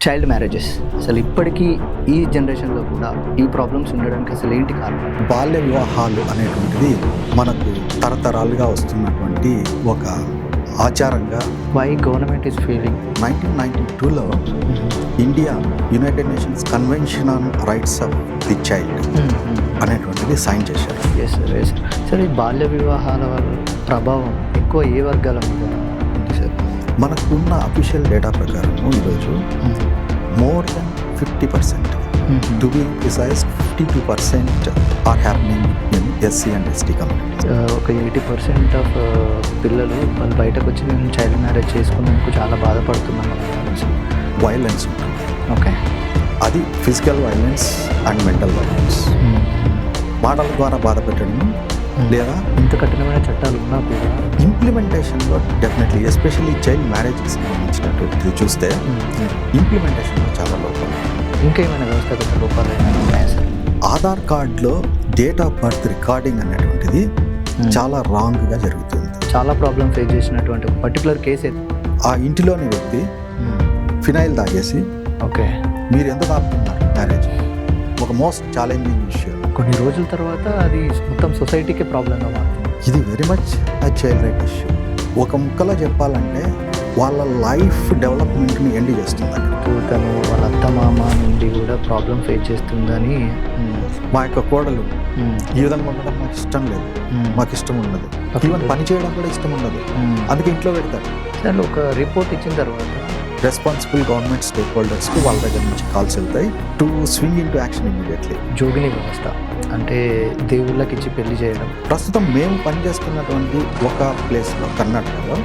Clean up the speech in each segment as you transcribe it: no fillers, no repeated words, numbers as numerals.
Child marriages అసలు ఇప్పటికీ ఈ జనరేషన్లో కూడా ఈ ప్రాబ్లమ్స్ ఉండడానికి అసలు ఏంటి కారణం? బాల్య వివాహాలు అనేటువంటిది మనకు తరతరాలుగా వస్తున్నటువంటి ఒక ఆచారంగా వై గవర్నమెంట్ ఈస్ ఫీలింగ్ 1992లో India united nations convention on rights of the child అనేటువంటిది సైన్ చేశారు. Yes sir, yes sir. Sir ఈ బాల్య వివాహాల వల్ల ప్రభావం ఎక్కువ ఏ వర్గాల మీద ఉంది సార్? మనకున్న అఫీషియల్ డేటా ప్రకారం ఈరోజు more than 50%, to be precise 52% are happening in SC and ST community. ఒక 80% ఆఫ్ పిల్లలు వాళ్ళు బయటకు వచ్చి మేము చైల్డ్ మ్యారేజ్ చేసుకున్నందుకు చాలా బాధపడుతున్నాం. వైలెన్స్ ఉంటుంది. ఓకే, అది physical violence and mental violence. మాటల ద్వారా బాధ పెట్టడం లేదా ఇంత కఠినమైన చట్టాలు ఉన్నా కూడా ఇంప్లిమెంటేషన్లో డెఫినెట్లీ ఎస్పెషల్లీ చైల్డ్ మ్యారేజ్కి సంబంధించినటువంటిది చూస్తే ఇంప్లిమెంటేషన్లో చాలా లోపాలు. ఇంకేమైనా వ్యవస్థగత లోపాలు ఏమైనా ఉన్నాయా సార్? ఆధార్ కార్డులో డేట్ ఆఫ్ బర్త్ రికార్డింగ్ అనేటువంటిది చాలా రాంగ్గా జరుగుతుంది. చాలా ప్రాబ్లం ఫేస్ చేసినటువంటి ఒక పర్టికులర్ కేసు అయితే ఆ ఇంటిలోని వ్యక్తి ఫినాయిల్ తాగేసి ఓకే మీరు ఎందుకు ఆపుతున్నారు మ్యారేజ్, ఒక మోస్ట్ ఛాలెంజింగ్ ఇష్యూ. కొన్ని రోజుల తర్వాత అది మొత్తం సొసైటీకే ప్రాబ్లంగా మారుతుంది. ఇది very much a child right issue. ఒక ముక్కలో చెప్పాలంటే వాళ్ళ లైఫ్ డెవలప్మెంట్ని ఎండ్ చేస్తుందండి. తను వాళ్ళ అత్త మామ నుండి కూడా ప్రాబ్లం ఫేస్ చేస్తుందని మా యొక్క కోడలు ఈ విధంగా ఉండడం మాకు ఇష్టం లేదు, మాకు ఇష్టం ఉండదు, ఈవెన్ పని చేయడం కూడా ఇష్టం ఉండదు, అందుకే ఇంట్లో పెడతారు. సార్ ఒక రిపోర్ట్ ఇచ్చిన తర్వాత రెస్పాన్సిబుల్ గవర్నమెంట్ స్టేక్ హోల్డర్స్కి వాళ్ళ దగ్గర నుంచి కాల్స్ వెళ్తాయి to swing into action immediately. జోగిని వ్యవస్థ అంటే దేవుళ్ళకి ఇచ్చి పెళ్లి చేయడం. ప్రస్తుతం మేము పనిచేస్తున్నటువంటి ఒక ప్లేస్లో కర్ణాటకలో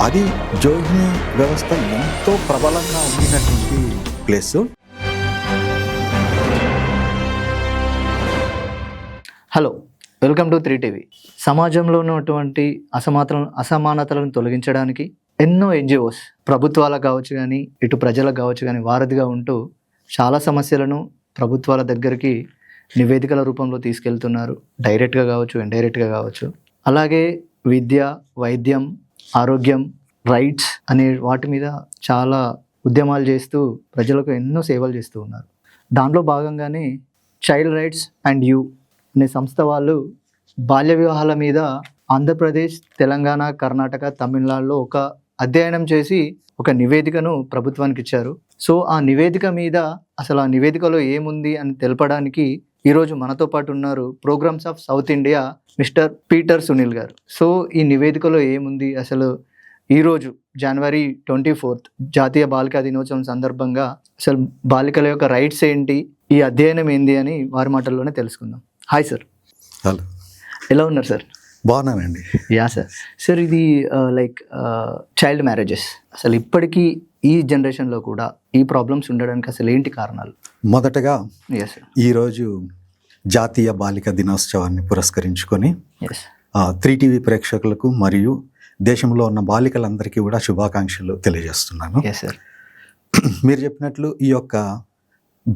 అది జోగిని వ్యవస్థ ఎంతో ప్రబలంగా ఉండినటువంటి place. Hello, welcome to 3 TV. సమాజంలో ఉన్నటువంటి అసమానతలను తొలగించడానికి ఎన్నో ఎన్జిఓస్ ప్రభుత్వాలకు కావచ్చు కానీ ఇటు ప్రజలకు కావచ్చు కానీ వారధిగా ఉంటూ చాలా సమస్యలను ప్రభుత్వాల దగ్గరికి నివేదికల రూపంలో తీసుకెళ్తున్నారు. డైరెక్ట్గా కావచ్చు, ఇండైరెక్ట్గా కావచ్చు. అలాగే విద్య, వైద్యం, ఆరోగ్యం, రైట్స్ అనే వాటి మీద చాలా ఉద్యమాలు చేస్తూ ప్రజలకు ఎన్నో సేవలు చేస్తూ ఉన్నారు. దాంట్లో భాగంగానే చైల్డ్ రైట్స్ అండ్ యూ అనే సంస్థ వాళ్ళు బాల్య వివాహాల మీద ఆంధ్రప్రదేశ్, తెలంగాణ, కర్ణాటక, తమిళనాడులో ఒక అధ్యయనం చేసి ఒక నివేదికను ప్రభుత్వానికి ఇచ్చారు. సో ఆ నివేదిక మీద అసలు ఆ నివేదికలో ఏముంది అని తెలపడానికి ఈరోజు మనతో పాటు ఉన్నారు programmes of South India Mister Peter Sunil garu. So ఈ నివేదికలో ఏముంది, అసలు ఈరోజు జనవరి 24 జాతీయ బాలికా దినోత్సవం సందర్భంగా అసలు బాలికల యొక్క రైట్స్ ఏంటి, ఈ అధ్యయనం ఏంటి అని వారి మాటల్లోనే తెలుసుకుందాం. Hi sir. హలో, ఎలా ఉన్నారు సార్? బాగున్నానండి. Yeah sir. సార్ ఇది లైక్ చైల్డ్ మ్యారేజెస్ అసలు ఇప్పటికీ ఈ జనరేషన్లో కూడా ఈ ప్రాబ్లమ్స్ ఉండడానికి అసలు ఏంటి కారణాలు? మొదటగా ఎస్ సార్, ఈరోజు జాతీయ బాలిక దినోత్సవాన్ని పురస్కరించుకొని ఎస్ 3 TV ప్రేక్షకులకు మరియు దేశంలో ఉన్న బాలికలందరికీ కూడా శుభాకాంక్షలు తెలియజేస్తున్నాను. Yes sir. మీరు చెప్పినట్లు ఈ యొక్క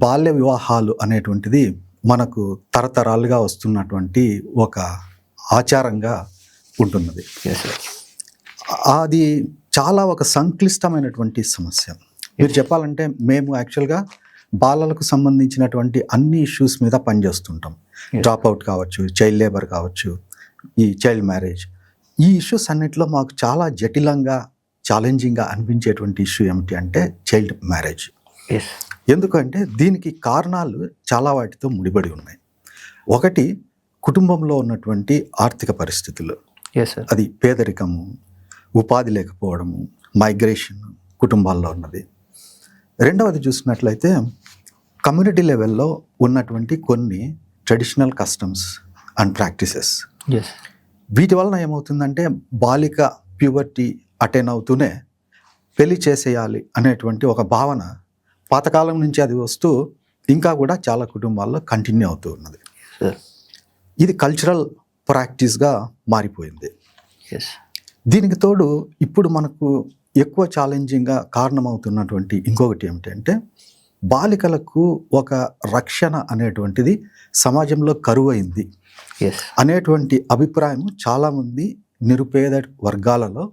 బాల్య వివాహాలు అనేటువంటిది మనకు తరతరాలుగా వస్తున్నటువంటి ఒక ఆచారంగా ఉంటున్నది. Yes sir. అది చాలా ఒక సంక్లిష్టమైనటువంటి సమస్య. మీరు చెప్పాలంటే మేము యాక్చువల్గా బాలలకు సంబంధించినటువంటి అన్ని ఇష్యూస్ మీద పనిచేస్తుంటాం. డ్రాప్ అవుట్ కావచ్చు, చైల్డ్ లేబర్ కావచ్చు, ఈ చైల్డ్ మ్యారేజ్, ఈ ఇష్యూస్ అన్నిటిలో మాకు చాలా జటిలంగా, ఛాలెంజింగ్గా అనిపించేటువంటి ఇష్యూ ఏమిటి అంటే చైల్డ్ మ్యారేజ్. ఎస్. ఎందుకంటే దీనికి కారణాలు చాలా వాటితో ముడిపడి ఉన్నాయి. ఒకటి, కుటుంబంలో ఉన్నటువంటి ఆర్థిక పరిస్థితులు, ఎస్ సార్. అది పేదరికము, ఉపాధి లేకపోవడము, మైగ్రేషన్ కుటుంబాల్లో ఉన్నది. రెండవది చూసినట్లయితే కమ్యూనిటీ లెవెల్లో ఉన్నటువంటి కొన్ని traditional customs and practices. Yes. వీటి వలన ఏమవుతుందంటే బాలిక ప్యూబర్టీ అటైన్ అవుతూనే పెళ్లి చేసేయాలి అనేటువంటి ఒక భావన పాతకాలం నుంచి అది వస్తూ ఇంకా కూడా చాలా కుటుంబాల్లో కంటిన్యూ అవుతూ ఉన్నది. ఇది కల్చరల్ ప్రాక్టీస్గా మారిపోయింది. ఎస్. దీనికి తోడు ఇప్పుడు మనకు ఎక్కువ ఛాలెంజింగ్గా కారణమవుతున్నటువంటి ఇంకొకటి ఏమిటంటే బాలికలకు ఒక రక్షణ అనేటువంటిది సమాజంలో కరువైంది అనేటువంటి అభిప్రాయం చాలామంది నిరుపేద వర్గాలలో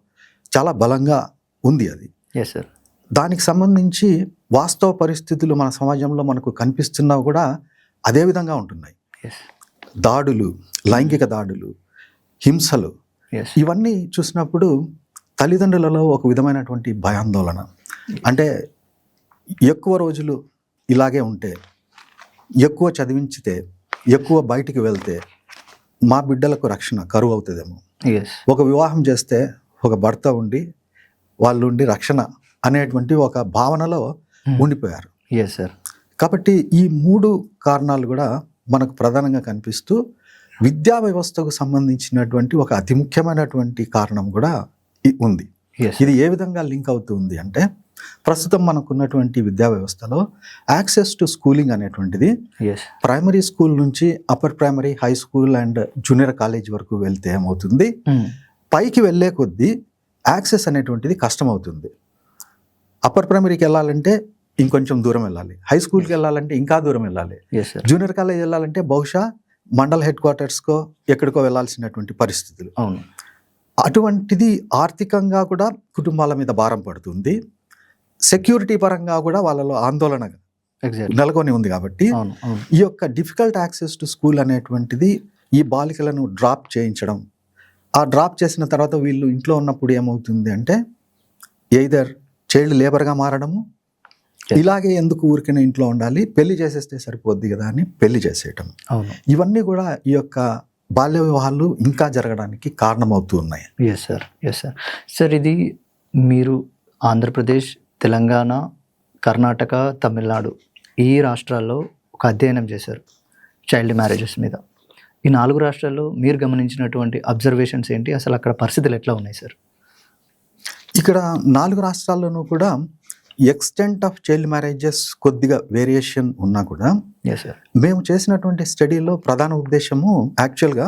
చాలా బలంగా ఉంది. అది ఎస్ సార్. దానికి సంబంధించి వాస్తవ పరిస్థితులు మన సమాజంలో మనకు కనిపిస్తున్నా కూడా అదే విధంగా ఉంటున్నాయి. ఎస్ దాడులు, లైంగిక దాడులు, హింసలు, ఎస్ ఇవన్నీ చూసినప్పుడు తల్లిదండ్రులలో ఒక విధమైనటువంటి భయాందోళన. అంటే ఎక్కువ రోజులు ఇలాగే ఉంటే, ఎక్కువ చదివించితే, ఎక్కువ బయటికి వెళ్తే మా బిడ్డలకు రక్షణ కరువు అవుతుందేమో. ఎస్ ఒక వివాహం చేస్తే ఒక భర్త ఉండి వాళ్ళు ఉండి రక్షణ అనేటువంటి ఒక భావనలో ఉండిపోయారు. Yes sir. కాబట్టి ఈ 3 కారణాలు కూడా మనకు ప్రధానంగా కనిపిస్తూ విద్యా వ్యవస్థకు సంబంధించినటువంటి ఒక అతి ముఖ్యమైనటువంటి కారణం కూడా ఉంది. ఎస్ ఇది ఏ విధంగా లింక్ అవుతుంది అంటే, ప్రస్తుతం మనకున్నటువంటి విద్యా వ్యవస్థలో యాక్సెస్ టు స్కూలింగ్ అనేటువంటిది ఎస్ ప్రైమరీ స్కూల్ నుంచి upper primary, high school and junior college వరకు వెళ్తే ఏమవుతుంది, పైకి వెళ్ళే కొద్దీ యాక్సెస్ అనేటువంటిది కష్టమవుతుంది. అప్పర్ ప్రైమరీకి వెళ్ళాలంటే ఇంకొంచెం దూరం వెళ్ళాలి, హై స్కూల్కి వెళ్ళాలంటే ఇంకా దూరం వెళ్ళాలి, ఎస్ సార్. జూనియర్ కాలేజ్ వెళ్ళాలంటే బహుశా మండల్ హెడ్ క్వార్టర్స్కో ఎక్కడికో వెళ్ళాల్సినటువంటి పరిస్థితులు. అవును. అటువంటిది ఆర్థికంగా కూడా కుటుంబాల మీద భారం పడుతుంది, సెక్యూరిటీ పరంగా కూడా వాళ్ళలో ఆందోళన ఎగ్జాక్ట్లీ. నెలకొని ఉంది. కాబట్టి అవును అవును. ఈ యొక్క డిఫికల్ట్ యాక్సెస్ టు స్కూల్ అనేటువంటిది ఈ బాలికలను డ్రాప్ చేయించడం, ఆ డ్రాప్ చేసిన తర్వాత వీళ్ళు ఇంట్లో ఉన్నప్పుడు ఏమవుతుంది అంటే ఎయిదర్ చైల్డ్ లేబర్గా మారడము, ఇలాగే ఎందుకు ఊరికైనా ఇంట్లో ఉండాలి, పెళ్లి చేసేస్తే సరిపోద్ది కదా అని పెళ్లి చేసేయటం, అవును. ఇవన్నీ కూడా ఈ యొక్క బాల్య వివాహాలు ఇంకా జరగడానికి కారణమవుతూ ఉన్నాయి. Yes sir. Yes sir. Sir, ఇది మీరు ఆంధ్రప్రదేశ్, తెలంగాణ, కర్ణాటక, తమిళనాడు ఈ రాష్ట్రాల్లో ఒక అధ్యయనం చేశారు చైల్డ్ మ్యారేజెస్ మీద. ఈ 4 రాష్ట్రాల్లో మీరు గమనించినటువంటి అబ్జర్వేషన్స్ ఏంటి, అసలు అక్కడ పరిస్థితులు ఎట్లా ఉన్నాయి సార్? ఇక్కడ 4 రాష్ట్రాల్లోనూ కూడా ఎక్స్టెంట్ ఆఫ్ చైల్డ్ మ్యారేజెస్ కొద్దిగా వేరియేషన్ ఉన్నా కూడా ఎస్ సార్. మేము చేసినటువంటి స్టడీలో ప్రధాన ఉద్దేశము యాక్చువల్గా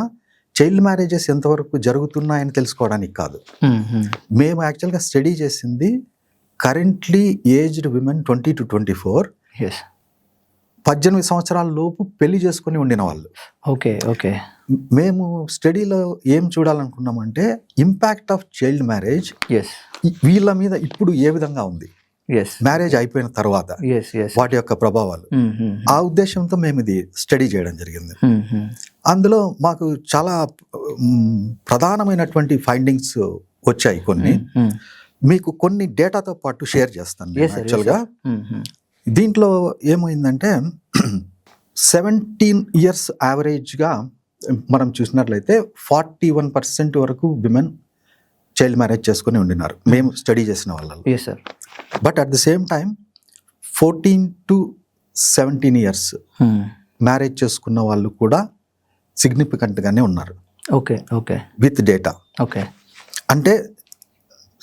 చైల్డ్ మ్యారేజెస్ ఎంతవరకు జరుగుతున్నాయని తెలుసుకోవడానికి కాదు. మేము యాక్చువల్గా స్టడీ చేసింది currently aged women 20 to 24, as 18 సంవత్సరాల లోపు పెళ్లి చేసుకుని ఉండిన వాళ్ళు. Okay okay. మేము స్టడీలో ఏం చూడాలనుకున్నామంటే impact of child marriage as వీళ్ళ మీద ఇప్పుడు ఏ విధంగా ఉంది, ఎస్ మ్యారేజ్ అయిపోయిన తర్వాత ఎస్ ఎస్. వాటి యొక్క ప్రభావాలు. ఆ ఉద్దేశంతో మేము ఇది స్టడీ చేయడం జరిగింది. అందులో మాకు చాలా ప్రధానమైనటువంటి ఫైండింగ్స్ వచ్చాయి. కొన్ని మీకు కొన్ని డేటాతో పాటు షేర్ చేస్తాను. యాక్చువల్గా దీంట్లో ఏమైందంటే 17 years యావరేజ్గా మనం చూసినట్లయితే 41% వరకు విమెన్ చైల్డ్ మ్యారేజ్ చేసుకుని ఉండినారు మేము స్టడీ చేసిన వాళ్ళలో. Yes sir. But at the same time 14 to 17 years marriage చేసుకున్న వాళ్ళు కూడా సిగ్నిఫికెంట్గానే ఉన్నారు. Okay okay. With data. Okay. అంటే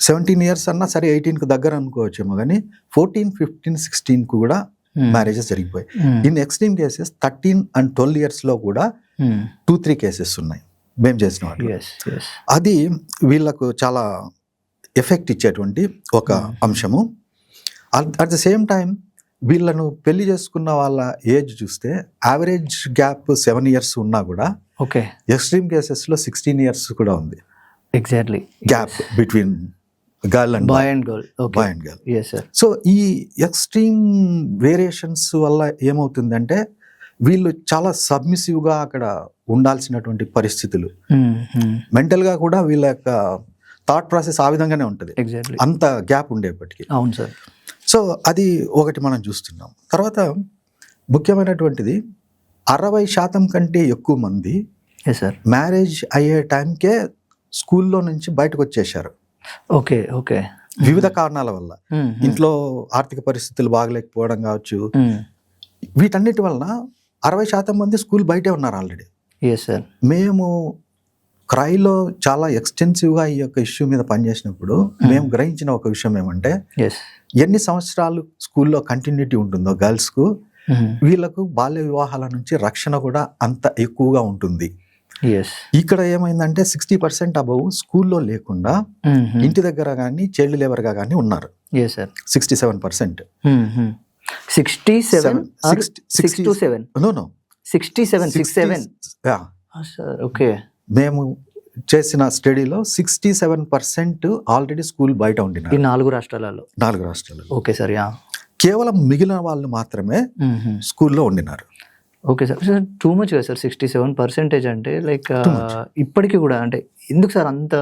17 years అన్నా సరే 18కు దగ్గర అనుకోవచ్చేమో, కానీ 14, 15, 16కు కూడా మ్యారేజెస్ జరిగిపోయాయి. ఇన్ ఎక్స్ట్రీమ్ కేసెస్ 13 and 12 yearsలో కూడా 2-3 కేసెస్ ఉన్నాయి మేము చేసిన వాళ్ళు. అది వీళ్ళకు చాలా ఎఫెక్ట్ ఇచ్చేటువంటి ఒక అంశము. అట్ ద సేమ్ టైం వీళ్ళను పెళ్లి చేసుకున్న వాళ్ళ ఏజ్ చూస్తే యావరేజ్ గ్యాప్ 7 years ఉన్నా కూడా ఓకే ఎక్స్ట్రీమ్ కేసెస్లో 16 years కూడా ఉంది exactly gap between girl and boy and girl. Boy and girl. Yes sir. So ఈ ఎక్స్ట్రీమ్ వేరియేషన్స్ వల్ల ఏమవుతుందంటే వీళ్ళు చాలా సబ్మిసివ్గా అక్కడ ఉండాల్సినటువంటి పరిస్థితులు, మెంటల్గా కూడా వీళ్ళ యొక్క థాట్ ప్రాసెస్ ఆ విధంగానే ఉంటుంది ఎగ్జాక్ట్లీ అంత గ్యాప్ ఉండేప్పటికీ. అవును సార్. సో అది ఒకటి మనం చూస్తున్నాం. తర్వాత ముఖ్యమైనటువంటిది 60% కంటే ఎక్కువ మంది ఎస్ సార్ మ్యారేజ్ అయ్యే టైంకే స్కూల్లో నుంచి బయటకు వచ్చేసారు. Okay okay. వివిధ కారణాల వల్ల, ఇంట్లో ఆర్థిక పరిస్థితులు బాగలేకపోవడం కావచ్చు, వీటన్నిటి వలన 60% మంది స్కూల్ బయటే ఉన్నారు ఆల్రెడీ. Yes sir. మేము క్రైలో చాలా ఎక్స్టెన్సివ్గా ఈ యొక్క ఇష్యూ మీద పనిచేసినప్పుడు మేము గ్రహించిన ఒక విషయం ఏమంటే, ఎస్ ఎన్ని సంవత్సరాలు స్కూల్లో కంటిన్యూటీ ఉంటుందో గర్ల్స్కు, వీళ్ళకు బాల్య వివాహాల నుంచి రక్షణ కూడా అంత ఎక్కువగా ఉంటుంది. ఇక్కడ ఏమైందంటే 60% అబౌవ్ స్కూల్లో లేకుండా ఇంటి దగ్గర కానీ చైల్డ్ లేబర్గా కానీ ఉన్నారు. 67%. 67 నో 67 67. ఓకే. మేము చేసిన స్టడీలో 67% ఆల్రెడీ స్కూల్ బయట ఈ ఉండినారు 4 రాష్ట్రాలలో. 4 రాష్ట్రాలలో. Okay sir. యా. కేవలం మిగిలిన వాళ్ళు మాత్రమే స్కూల్లో ఉండినారు. Okay sir. Sir too much కదా సార్ 67% అంటే, లైక్ ఇప్పటికీ కూడా అంటే ఎందుకు సార్ అంత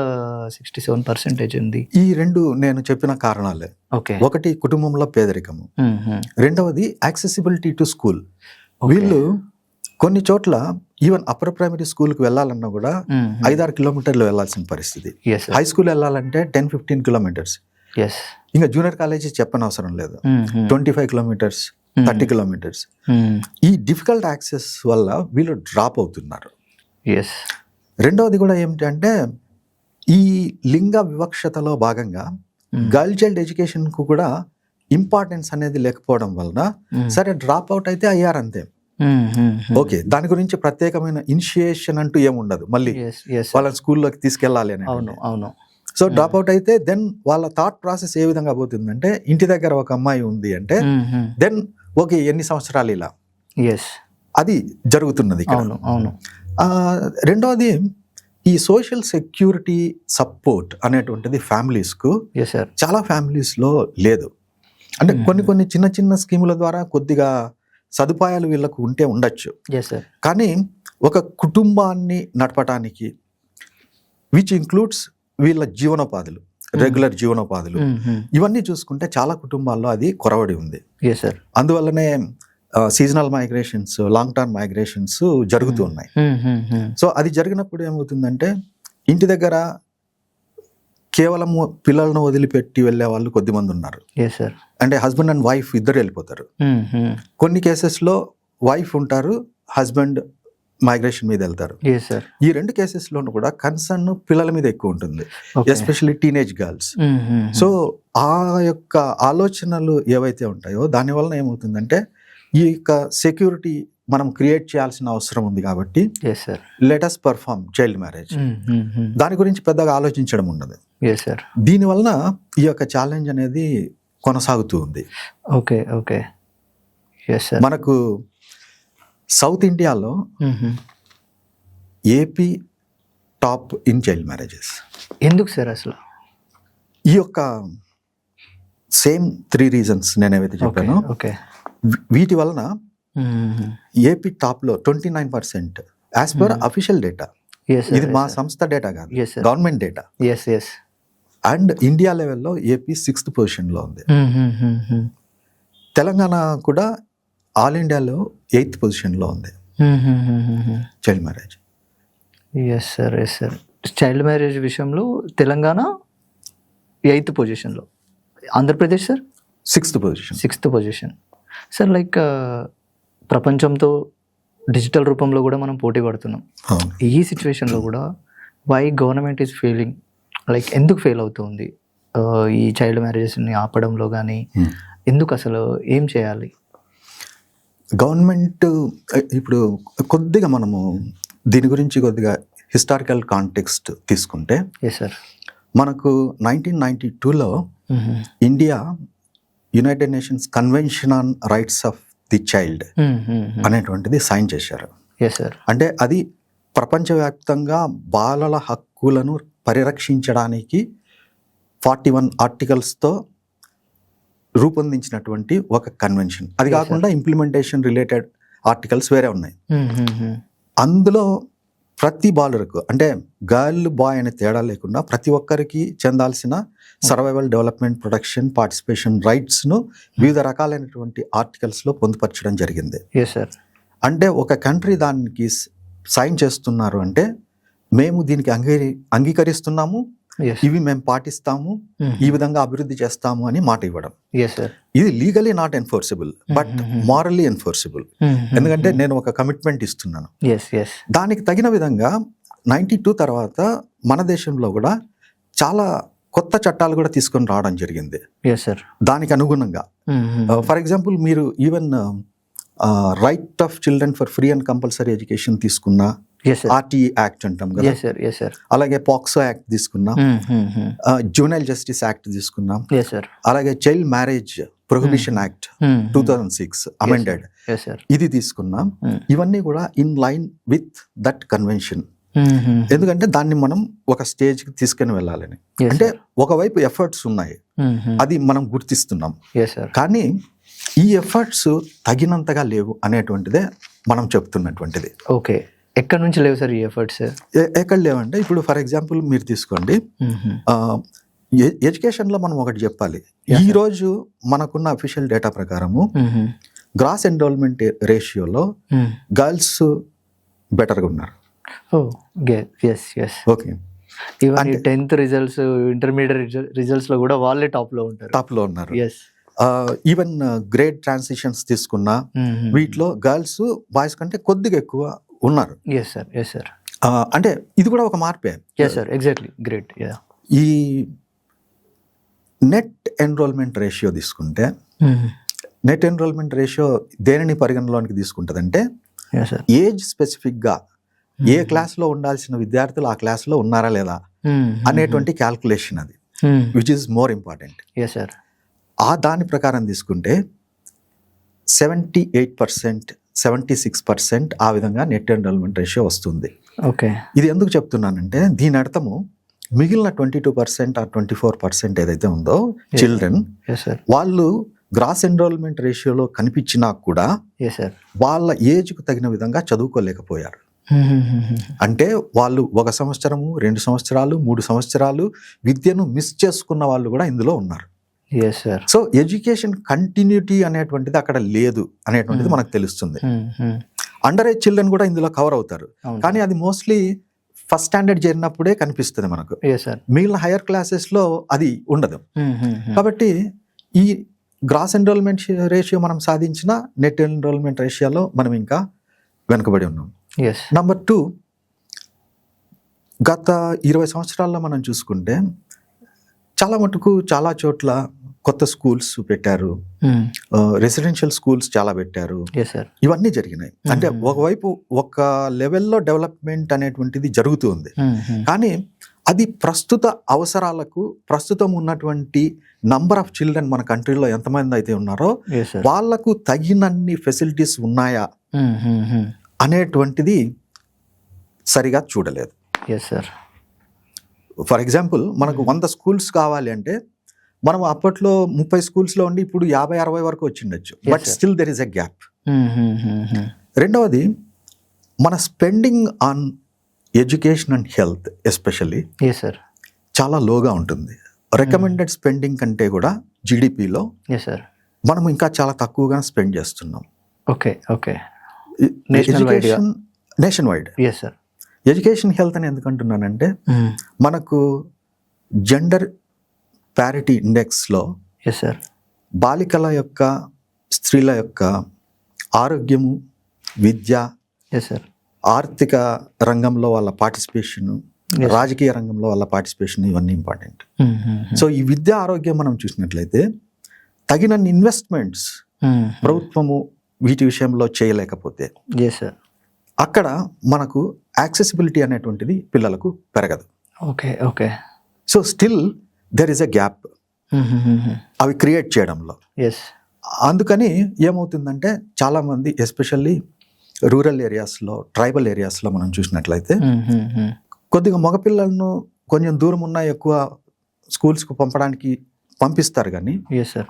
67% ఉంది? ఈ రెండు నేను చెప్పిన కారణాలే. ఓకే. ఒకటి కుటుంబంలో పేదరికము, రెండవది యాక్సెసిబిలిటీ టు స్కూల్. వీళ్ళు కొన్ని చోట్ల ఈవెన్ అప్పర్ ప్రైమరీ స్కూల్కి వెళ్ళాలన్నా కూడా 5-6 కిలోమీటర్లు వెళ్ళాల్సిన పరిస్థితి. హై స్కూల్ వెళ్ళాలంటే 10-15 కిలోమీటర్స్. ఇంకా జూనియర్ కాలేజీ చెప్పనవసరం లేదు, 25 కిలోమీటర్స్, 30 కిలోమీటర్స్. ఈ డిఫికల్ట్ యాక్సెస్ వల్ల వీళ్ళు డ్రాప్ అవుతున్నారు. రెండవది కూడా ఏమిటంటే ఈ లింగ వివక్షతలో భాగంగా గర్ల్ చైల్డ్ ఎడ్యుకేషన్కు కూడా ఇంపార్టెన్స్ అనేది లేకపోవడం వలన సరే డ్రాప్ అవుట్ అయితే అయ్యారంతే. ఓకే, దాని గురించి ప్రత్యేకమైన ఇనిషియేషన్ అంటూ ఏముండదు, మళ్ళీ వాళ్ళని స్కూల్లోకి తీసుకెళ్ళాలి అని. అవును. సో డ్రాప్ అవుట్ అయితే దెన్ వాళ్ళ థాట్ ప్రాసెస్ ఏ విధంగా పోతుందంటే, ఇంటి దగ్గర ఒక అమ్మాయి ఉంది అంటే దెన్ ఓకే ఎన్ని సంవత్సరాలు ఇలా, అది జరుగుతున్నది. అవును. రెండవది ఈ సోషల్ సెక్యూరిటీ సపోర్ట్ అనేటువంటిది ఫ్యామిలీస్కు చాలా ఫ్యామిలీస్లో లేదు. అంటే కొన్ని చిన్న చిన్న స్కీముల ద్వారా కొద్దిగా సదుపాయాలు వీళ్ళకు ఉంటే ఉండొచ్చు, కానీ ఒక కుటుంబాన్ని నడపటానికి విచ్ ఇంక్లూడ్స్ వీళ్ళ జీవనోపాధులు, రెగ్యులర్ జీవనోపాధులు, ఇవన్నీ చూసుకుంటే చాలా కుటుంబాల్లో అది కొరవడి ఉంది. అందువల్లనే seasonal migrations, long term migrations జరుగుతూ ఉన్నాయి. సో అది జరిగినప్పుడు ఏమవుతుందంటే ఇంటి దగ్గర కేవలం పిల్లలను వదిలిపెట్టి వెళ్ళే వాళ్ళు కొద్దిమంది ఉన్నారు. అంటే హస్బెండ్ అండ్ వైఫ్ ఇద్దరు వెళ్ళిపోతారు. కొన్ని కేసెస్లో వైఫ్ ఉంటారు, హస్బెండ్ మైగ్రేషన్ మీద వెళ్తారు. ఈ 2 కేసెస్లోనూ కూడా కన్సర్న్ పిల్లల మీద ఎక్కువ ఉంటుంది, ఎస్పెషల్లీ టీనేజ్ గర్ల్స్. సో ఆ యొక్క ఆలోచనలు ఏవైతే ఉంటాయో దాని వలన ఏమవుతుందంటే ఈ యొక్క సెక్యూరిటీ మనం క్రియేట్ చేయాల్సిన అవసరం ఉంది కాబట్టి let us perform child marriage. దాని గురించి పెద్దగా ఆలోచించడం ఉండదు. దీని వలన ఈ యొక్క ఛాలెంజ్ అనేది కొనసాగుతూ ఉంది. మనకు సౌత్ ఇండియాలో AP top in child marriages. ఎందుకు సార్ అసలు? ఈ యొక్క సేమ్ 3 రీజన్స్ నేను ఏవైతే చెప్పానో వీటి వలన ఏపీ టాప్ లో 29% యాజ్ పర్ అఫీషియల్ డేటా. ఇది మా సంస్థ డేటా కాదు, గవర్నమెంట్ డేటా. అండ్ ఇండియా లెవెల్లో ఏపీ 6th పొజిషన్లో ఉంది. తెలంగాణ కూడా ఆల్ ఇండియాలో 8th పొజిషన్లో ఉంది చైల్డ్ మ్యారేజ్. చైల్డ్ మ్యారేజ్ విషయంలో తెలంగాణ 8th పొజిషన్లో, Andhra Pradesh sir 6th position. Sir like ప్రపంచంతో డిజిటల్ రూపంలో కూడా మనం పోటీ పడుతున్నాం. ఈ సిచ్యువేషన్లో కూడా why government is failing, like ఎందుకు ఫెయిల్ అవుతుంది ఈ చైల్డ్ మ్యారేజెస్ని ఆపడంలో కానీ? ఎందుకు అసలు ఏం చేయాలి గవర్నమెంట్? ఇప్పుడు కొద్దిగా మనము దీని గురించి కొద్దిగా హిస్టారికల్ కాంటెక్స్ట్ తీసుకుంటే, మనకు 1992లో India united nations convention on rights of the child అనేటువంటిది సైన్ చేశారు. అంటే అది ప్రపంచవ్యాప్తంగా బాలల హక్కులను పరిరక్షించడానికి 41 ఆర్టికల్స్తో రూపొందించినటువంటి ఒక కన్వెన్షన్. అది కాకుండా ఇంప్లిమెంటేషన్ రిలేటెడ్ ఆర్టికల్స్ వేరే ఉన్నాయి. అందులో ప్రతి బాలురకు, అంటే గర్ల్ బాయ్ అనే తేడా లేకుండా ప్రతి ఒక్కరికి చెందాల్సిన సర్వైవల్, డెవలప్మెంట్, ప్రొటెక్షన్, పార్టిసిపేషన్ రైట్స్ను వివిధ రకాలైనటువంటి ఆర్టికల్స్లో పొందుపరచడం జరిగింది. అంటే ఒక కంట్రీ దానికి సైన్ చేస్తున్నారు అంటే మేము దీనికి అంగీకరిస్తున్నాము, ఇవి మేము పాటిస్తాము, ఈ విధంగా అభివృద్ధి చేస్తాము అని మాట ఇవ్వడం. ఇది legally not enforceable but morally enforceable. ఎందుకంటే నేను ఒక కమిట్మెంట్ ఇస్తున్నాను. దానికి తగిన విధంగా 92 తర్వాత మన దేశంలో కూడా చాలా కొత్త చట్టాలు కూడా తీసుకొని రావడం జరిగింది దానికి అనుగుణంగా. ఫర్ ఎగ్జాంపుల్, మీరు even right of children for free and compulsory education తీసుకున్నా, ఆర్టీ యాక్ట్ అంటాం కదా, అలాగే పాక్సో యాక్ట్ తీసుకున్నాం, జూనైల్ జస్టిస్ యాక్ట్ తీసుకున్నాం, అలాగే child marriage prohibition act 2006 amended, ఇది తీసుకున్నాం. ఇవన్నీ కూడా in line with that convention ఎందుకంటే దాన్ని మనం ఒక స్టేజ్కి తీసుకొని వెళ్ళాలని. అంటే ఒకవైపు ఎఫర్ట్స్ ఉన్నాయి, అది మనం గుర్తిస్తున్నాం, కానీ ఈ ఎఫర్ట్స్ తగినంతగా లేవు అనేటువంటిదే మనం చెప్తున్నటువంటిది. ఓకే, ఎక్కడి నుంచి లేవు సార్ ఈ ఎఫర్ట్స్? ఎక్కడ లేవంటే ఇప్పుడు ఫర్ ఎగ్జాంపుల్ మీరు తీసుకోండి, ఎడ్యుకేషన్లో మనం ఒకటి చెప్పాలి. ఈ రోజు మనకున్న అఫీషియల్ డేటా ప్రకారము గ్రాస్ ఎన్రోల్మెంట్ రేషియోలో గర్ల్స్ బెటర్గా ఉన్నారు. Okay, even 10th results, intermediate results లో కూడా వాళ్ళే టాప్ లో ఉన్నారు. ఈవెన్ గ్రేడ్ ట్రాన్సిషన్స్ తీసుకున్నా వీటిలో గర్ల్స్ బాయ్స్ కంటే కొద్దిగా ఎక్కువ ఉన్నారు. అంటే ఇది కూడా ఒక మార్పే. Exactly, great. ఈ నెట్ ఎన్రోల్మెంట్ రేషియో తీసుకుంటే, నెట్ ఎన్రోల్మెంట్ రేషియో దేనిని పరిగణలోనికి తీసుకుంటుందంటే ఏజ్ స్పెసిఫిక్గా ఏ క్లాస్లో ఉండాల్సిన విద్యార్థులు ఆ క్లాస్లో ఉన్నారా లేదా అనేటువంటి క్యాల్కులేషన్ అది, విచ్ ఈస్ మోర్ ఇంపార్టెంట్. ఆ దాని ప్రకారం తీసుకుంటే 78%, 76% ఆ విధంగా నెట్ ఎన్రోల్మెంట్ రేషియో వస్తుంది. ఓకే, ఇది ఎందుకు చెప్తున్నానంటే దీని అర్థము మిగిలిన 22% ఆ 24% ఏదైతే ఉందో చిల్డ్రన్, వాళ్ళు గ్రాస్ ఎన్రోల్మెంట్ రేషియోలో కనిపించినా కూడా వాళ్ళ ఏజ్కు తగిన విధంగా చదువుకోలేకపోయారు. అంటే వాళ్ళు 1 సంవత్సరము, 2 సంవత్సరాలు, 3 సంవత్సరాలు విద్యను మిస్ చేసుకున్న వాళ్ళు కూడా ఇందులో ఉన్నారు. సో ఎడ్యుకేషన్ కంటిన్యూటీ అనేటువంటిది అక్కడ లేదు అనేటువంటిది మనకు తెలుస్తుంది. అండర్ ఏజ్ చిల్డ్రన్ కూడా ఇందులో కవర్ అవుతారు, కానీ అది మోస్ట్లీ ఫస్ట్ స్టాండర్డ్ చేరినప్పుడే కనిపిస్తుంది మనకు. మిగిలిన హైయర్ క్లాసెస్లో అది ఉండదు. కాబట్టి ఈ గ్రాస్ ఎన్రోల్మెంట్ రేషియో మనం సాధించిన నెట్ ఎన్రోల్మెంట్ రేషియోలో మనం ఇంకా వెనుకబడి ఉన్నాం. నంబర్ 2, గత 20 సంవత్సరాల్లో మనం చూసుకుంటే చాలా మటుకు చాలా చోట్ల కొత్త స్కూల్స్ పెట్టారు, రెసిడెన్షియల్ స్కూల్స్ చాలా పెట్టారు, ఇవన్నీ జరిగినాయి. అంటే ఒకవైపు ఒక లెవెల్లో డెవలప్మెంట్ అనేటువంటిది జరుగుతుంది, కానీ అది ప్రస్తుత అవసరాలకు, ప్రస్తుతం ఉన్నటువంటి నంబర్ ఆఫ్ చిల్డ్రన్ మన కంట్రీలో ఎంతమంది అయితే ఉన్నారో వాళ్లకు తగినన్ని ఫెసిలిటీస్ ఉన్నాయా అనేటువంటిది సరిగా చూడలేదు. ఫర్ ఎగ్జాంపుల్ మనకు 100 స్కూల్స్ కావాలి అంటే మనం అప్పట్లో 30 స్కూల్స్లో ఉండి ఇప్పుడు 50-60 వరకు వచ్చిండొచ్చు, but still there is a gap. రెండవది, మన spending on education and health especially చాలా లోగా ఉంటుంది. రికమెండెడ్ స్పెండింగ్ కంటే కూడా జీడిపిలో మనం ఇంకా చాలా తక్కువగా స్పెండ్ చేస్తున్నాం. Nation wide. ఎడ్యుకేషన్ హెల్త్ అని ఎందుకంటున్నానంటే మనకు జెండర్ ప్యారిటీ ఇండెక్స్లో బాలికల యొక్క, స్త్రీల యొక్క ఆరోగ్యము, విద్య, ఆర్థిక రంగంలో వాళ్ళ పార్టిసిపేషన్, రాజకీయ రంగంలో వాళ్ళ పార్టిసిపేషన్, ఇవన్నీ ఇంపార్టెంట్. సో ఈ విద్య, ఆరోగ్యం మనం చూసినట్లయితే తగినన్ని ఇన్వెస్ట్మెంట్స్ ప్రభుత్వము వీటి విషయంలో చేయలేకపోతే అక్కడ మనకు యాక్సెసిబిలిటీ అనేటువంటిది పిల్లలకు పెరగదు. So still there is a gap అవి క్రియేట్ చేయడంలో. అందుకని ఏమవుతుందంటే చాలామంది ఎస్పెషల్లీ రూరల్ ఏరియాస్లో, ట్రైబల్ ఏరియాస్లో మనం చూసినట్లయితే కొద్దిగా మగపిల్లలను కొంచెం దూరం ఉన్న ఎక్కువ స్కూల్స్కు పంపిస్తారు, కానీ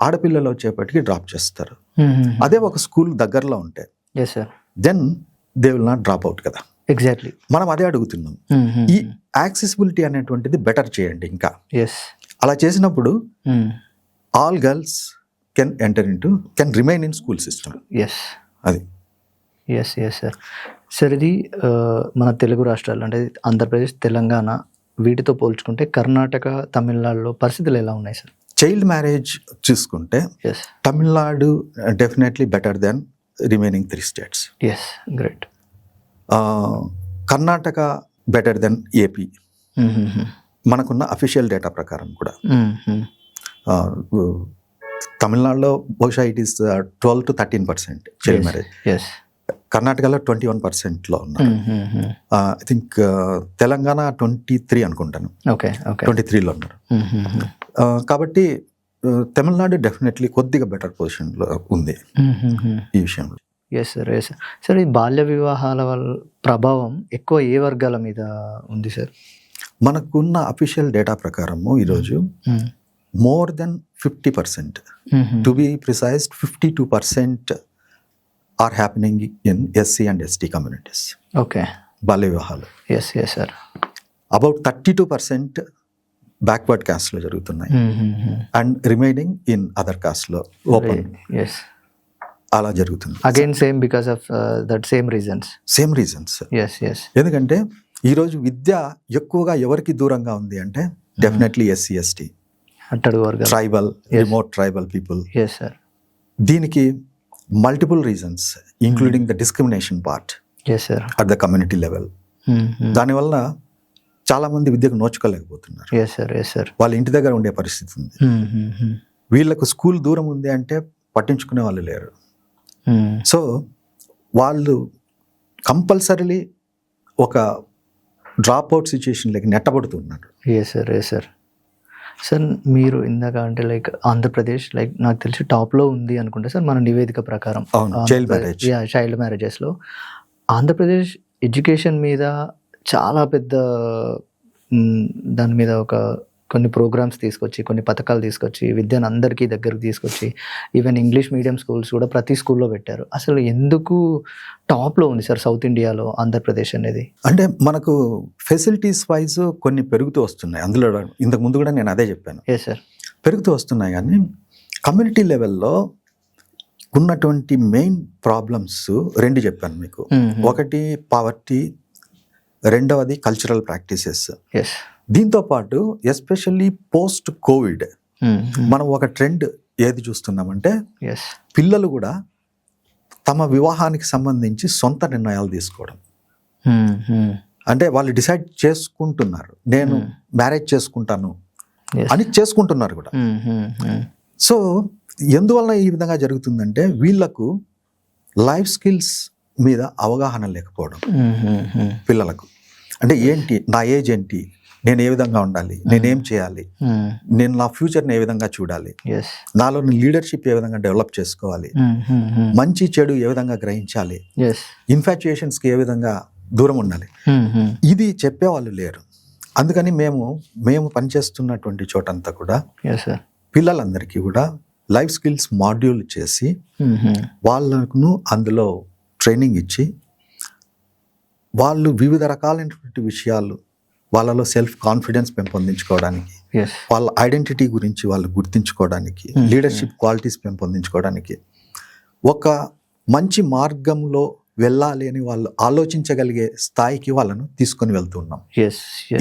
ఆడపిల్లలు వచ్చేపటికి డ్రాప్ చేస్తారు. అదే ఒక స్కూల్ దగ్గరలో ఉంటే then they will not drop out కదా. ఎగ్జాక్ట్లీ, మనం అదే అడుగుతున్నాం. ఈ యాక్సెసిబిలిటీ అనేటువంటిది బెటర్ చేయండి. ఇంకా అలా చేసినప్పుడు all girls can remain in school system. అది సార్ ఇది మన తెలుగు రాష్ట్రాలు అంటే ఆంధ్రప్రదేశ్, తెలంగాణ వీటితో పోల్చుకుంటే కర్ణాటక, తమిళనాడులో పరిస్థితులు ఎలా ఉన్నాయి సార్? చైల్డ్ మ్యారేజ్ చూసుకుంటే Tamil Nadu definitely better than remaining 3 states. Great. Karnataka better than AP మనకున్న అఫీషియల్ డేటా ప్రకారం కూడా. తమిళనాడులో బహుశా it is 12 to 13% child marriage. కర్ణాటకలో 21%లో ఉన్నారు. ఐ థింక్ తెలంగాణ 23 అనుకుంటాను, 23లో ఉన్నారు. కాబట్టి తమిళనాడు డెఫినెట్లీ కొద్దిగా బెటర్ పొజిషన్లో ఉంది ఈ విషయంలో. Yes sir, yes sir. Sir, ఈ బాల్య వివాహాల వల్ల ప్రభావం ఎక్కువ ఏ వర్గాల మీద ఉంది సార్? మనకున్న అఫీషియల్ డేటా ప్రకారము ఈరోజు more than 50%, to be precise 52% are happening in SC and ST communities. Okay. బాల్య వివాహాలు. Yes yes sir. About 32% backward కాస్ట్లో జరుగుతున్నాయి అండ్ రిమైనింగ్ ఇన్ అదర్ కాస్ట్లో ఓపెన్ ఎస్ అలా జరుగుతుంది. Again same because of that same reasons. Same reasons. Yes yes. ఎందుకంటే ఈరోజు విద్య ఎక్కువగా ఎవరికి దూరంగా ఉంది అంటే డెఫినెట్లీ ఎస్సీ ఎస్టీ, అట్టడుగు వర్గాలు, tribal, remote tribal people. Yes sir. దీనికి multiple reasons including the discrimination part yes sir. At the community level. దానివల్ల చాలా మంది విద్యకు నోచుకోలేకపోతున్నారు. Yes sir, yes sir. వాళ్ళ ఇంటి దగ్గర ఉండే పరిస్థితి ఉంది. వీళ్ళకు స్కూల్ దూరం ఉంది అంటే పట్టించుకునే వాళ్ళు లేరు. సో వాళ్ళు కంపల్సరీలీ ఒక డ్రాప్ అవుట్ సిచ్యుయేషన్లోకి నెట్టబడుతున్నారు. Yes sir, yes sir. Sir, మీరు ఇందాక అంటే లైక్ ఆంధ్రప్రదేశ్ లైక్ నాకు తెలిసి టాప్లో ఉంది అనుకుంటా సార్ మన నివేదిక ప్రకారం. చైల్డ్ మ్యారేజెస్లో ఆంధ్రప్రదేశ్ ఎడ్యుకేషన్ మీద చాలా పెద్ద దాని మీద కొన్ని ప్రోగ్రామ్స్ తీసుకొచ్చి, కొన్ని పథకాలు తీసుకొచ్చి, విద్యను అందరికీ దగ్గరకు తీసుకొచ్చి, ఈవెన్ ఇంగ్లీష్ మీడియం స్కూల్స్ కూడా ప్రతి స్కూల్లో పెట్టారు. అసలు ఎందుకు టాప్లో ఉంది సార్ సౌత్ ఇండియాలో ఆంధ్రప్రదేశ్ అనేది? అంటే మనకు ఫెసిలిటీస్ వైజ్ కొన్ని పెరుగుతూ వస్తున్నాయి. అందులో ఇంతకు ముందు కూడా నేను అదే చెప్పాను. Yes sir. పెరుగుతూ వస్తున్నాయి, కానీ కమ్యూనిటీ లెవెల్లో ఉన్నటువంటి మెయిన్ ప్రాబ్లమ్స్ రెండు చెప్పాను మీకు. ఒకటి పావర్టీ, రెండవది కల్చరల్ ప్రాక్టీసెస్. ఎస్. దీంతో పాటు ఎస్పెషల్లీ పోస్ట్ కోవిడ్ మనం ఒక ట్రెండ్ ఏది చూస్తున్నామంటే పిల్లలు కూడా తమ వివాహానికి సంబంధించి సొంత నిర్ణయాలు తీసుకోవడం. అంటే వాళ్ళు డిసైడ్ చేసుకుంటున్నారు, నేను మ్యారేజ్ చేసుకుంటాను అని చేసుకుంటున్నారు కూడా. సో ఎందువలన ఈ విధంగా జరుగుతుందంటే వీళ్ళకు లైఫ్ స్కిల్స్ మీద అవగాహన లేకపోవడం పిల్లలకు. అంటే ఏంటి నా ఏజ్ ఏంటి, నేను ఏ విధంగా ఉండాలి, నేనేం చేయాలి, నేను నా ఫ్యూచర్ని ఏ విధంగా చూడాలి, నాలోని లీడర్షిప్ ఏ విధంగా డెవలప్ చేసుకోవాలి, మంచి చెడు ఏ విధంగా గ్రహించాలి, ఇన్ఫాచ్యుయేషన్స్కి ఏ విధంగా దూరం ఉండాలి, ఇది చెప్పేవాళ్ళు లేరు. అందుకని మేము పనిచేస్తున్నటువంటి చోటంతా కూడా పిల్లలందరికీ కూడా లైఫ్ స్కిల్స్ మాడ్యూల్ చేసి వాళ్ళను అందులో ట్రైనింగ్ ఇచ్చి వాళ్ళు వివిధ రకాలైనటువంటి విషయాలు వాళ్ళలో సెల్ఫ్ కాన్ఫిడెన్స్ పెంపొందించుకోవడానికి, వాళ్ళ ఐడెంటిటీ గురించి వాళ్ళు గుర్తించుకోవడానికి, లీడర్షిప్ క్వాలిటీస్ పెంపొందించుకోవడానికి, ఒక మంచి మార్గంలో వెళ్ళాలి అని వాళ్ళు ఆలోచించగలిగే స్థాయికి వాళ్ళను తీసుకొని వెళ్తున్నాం.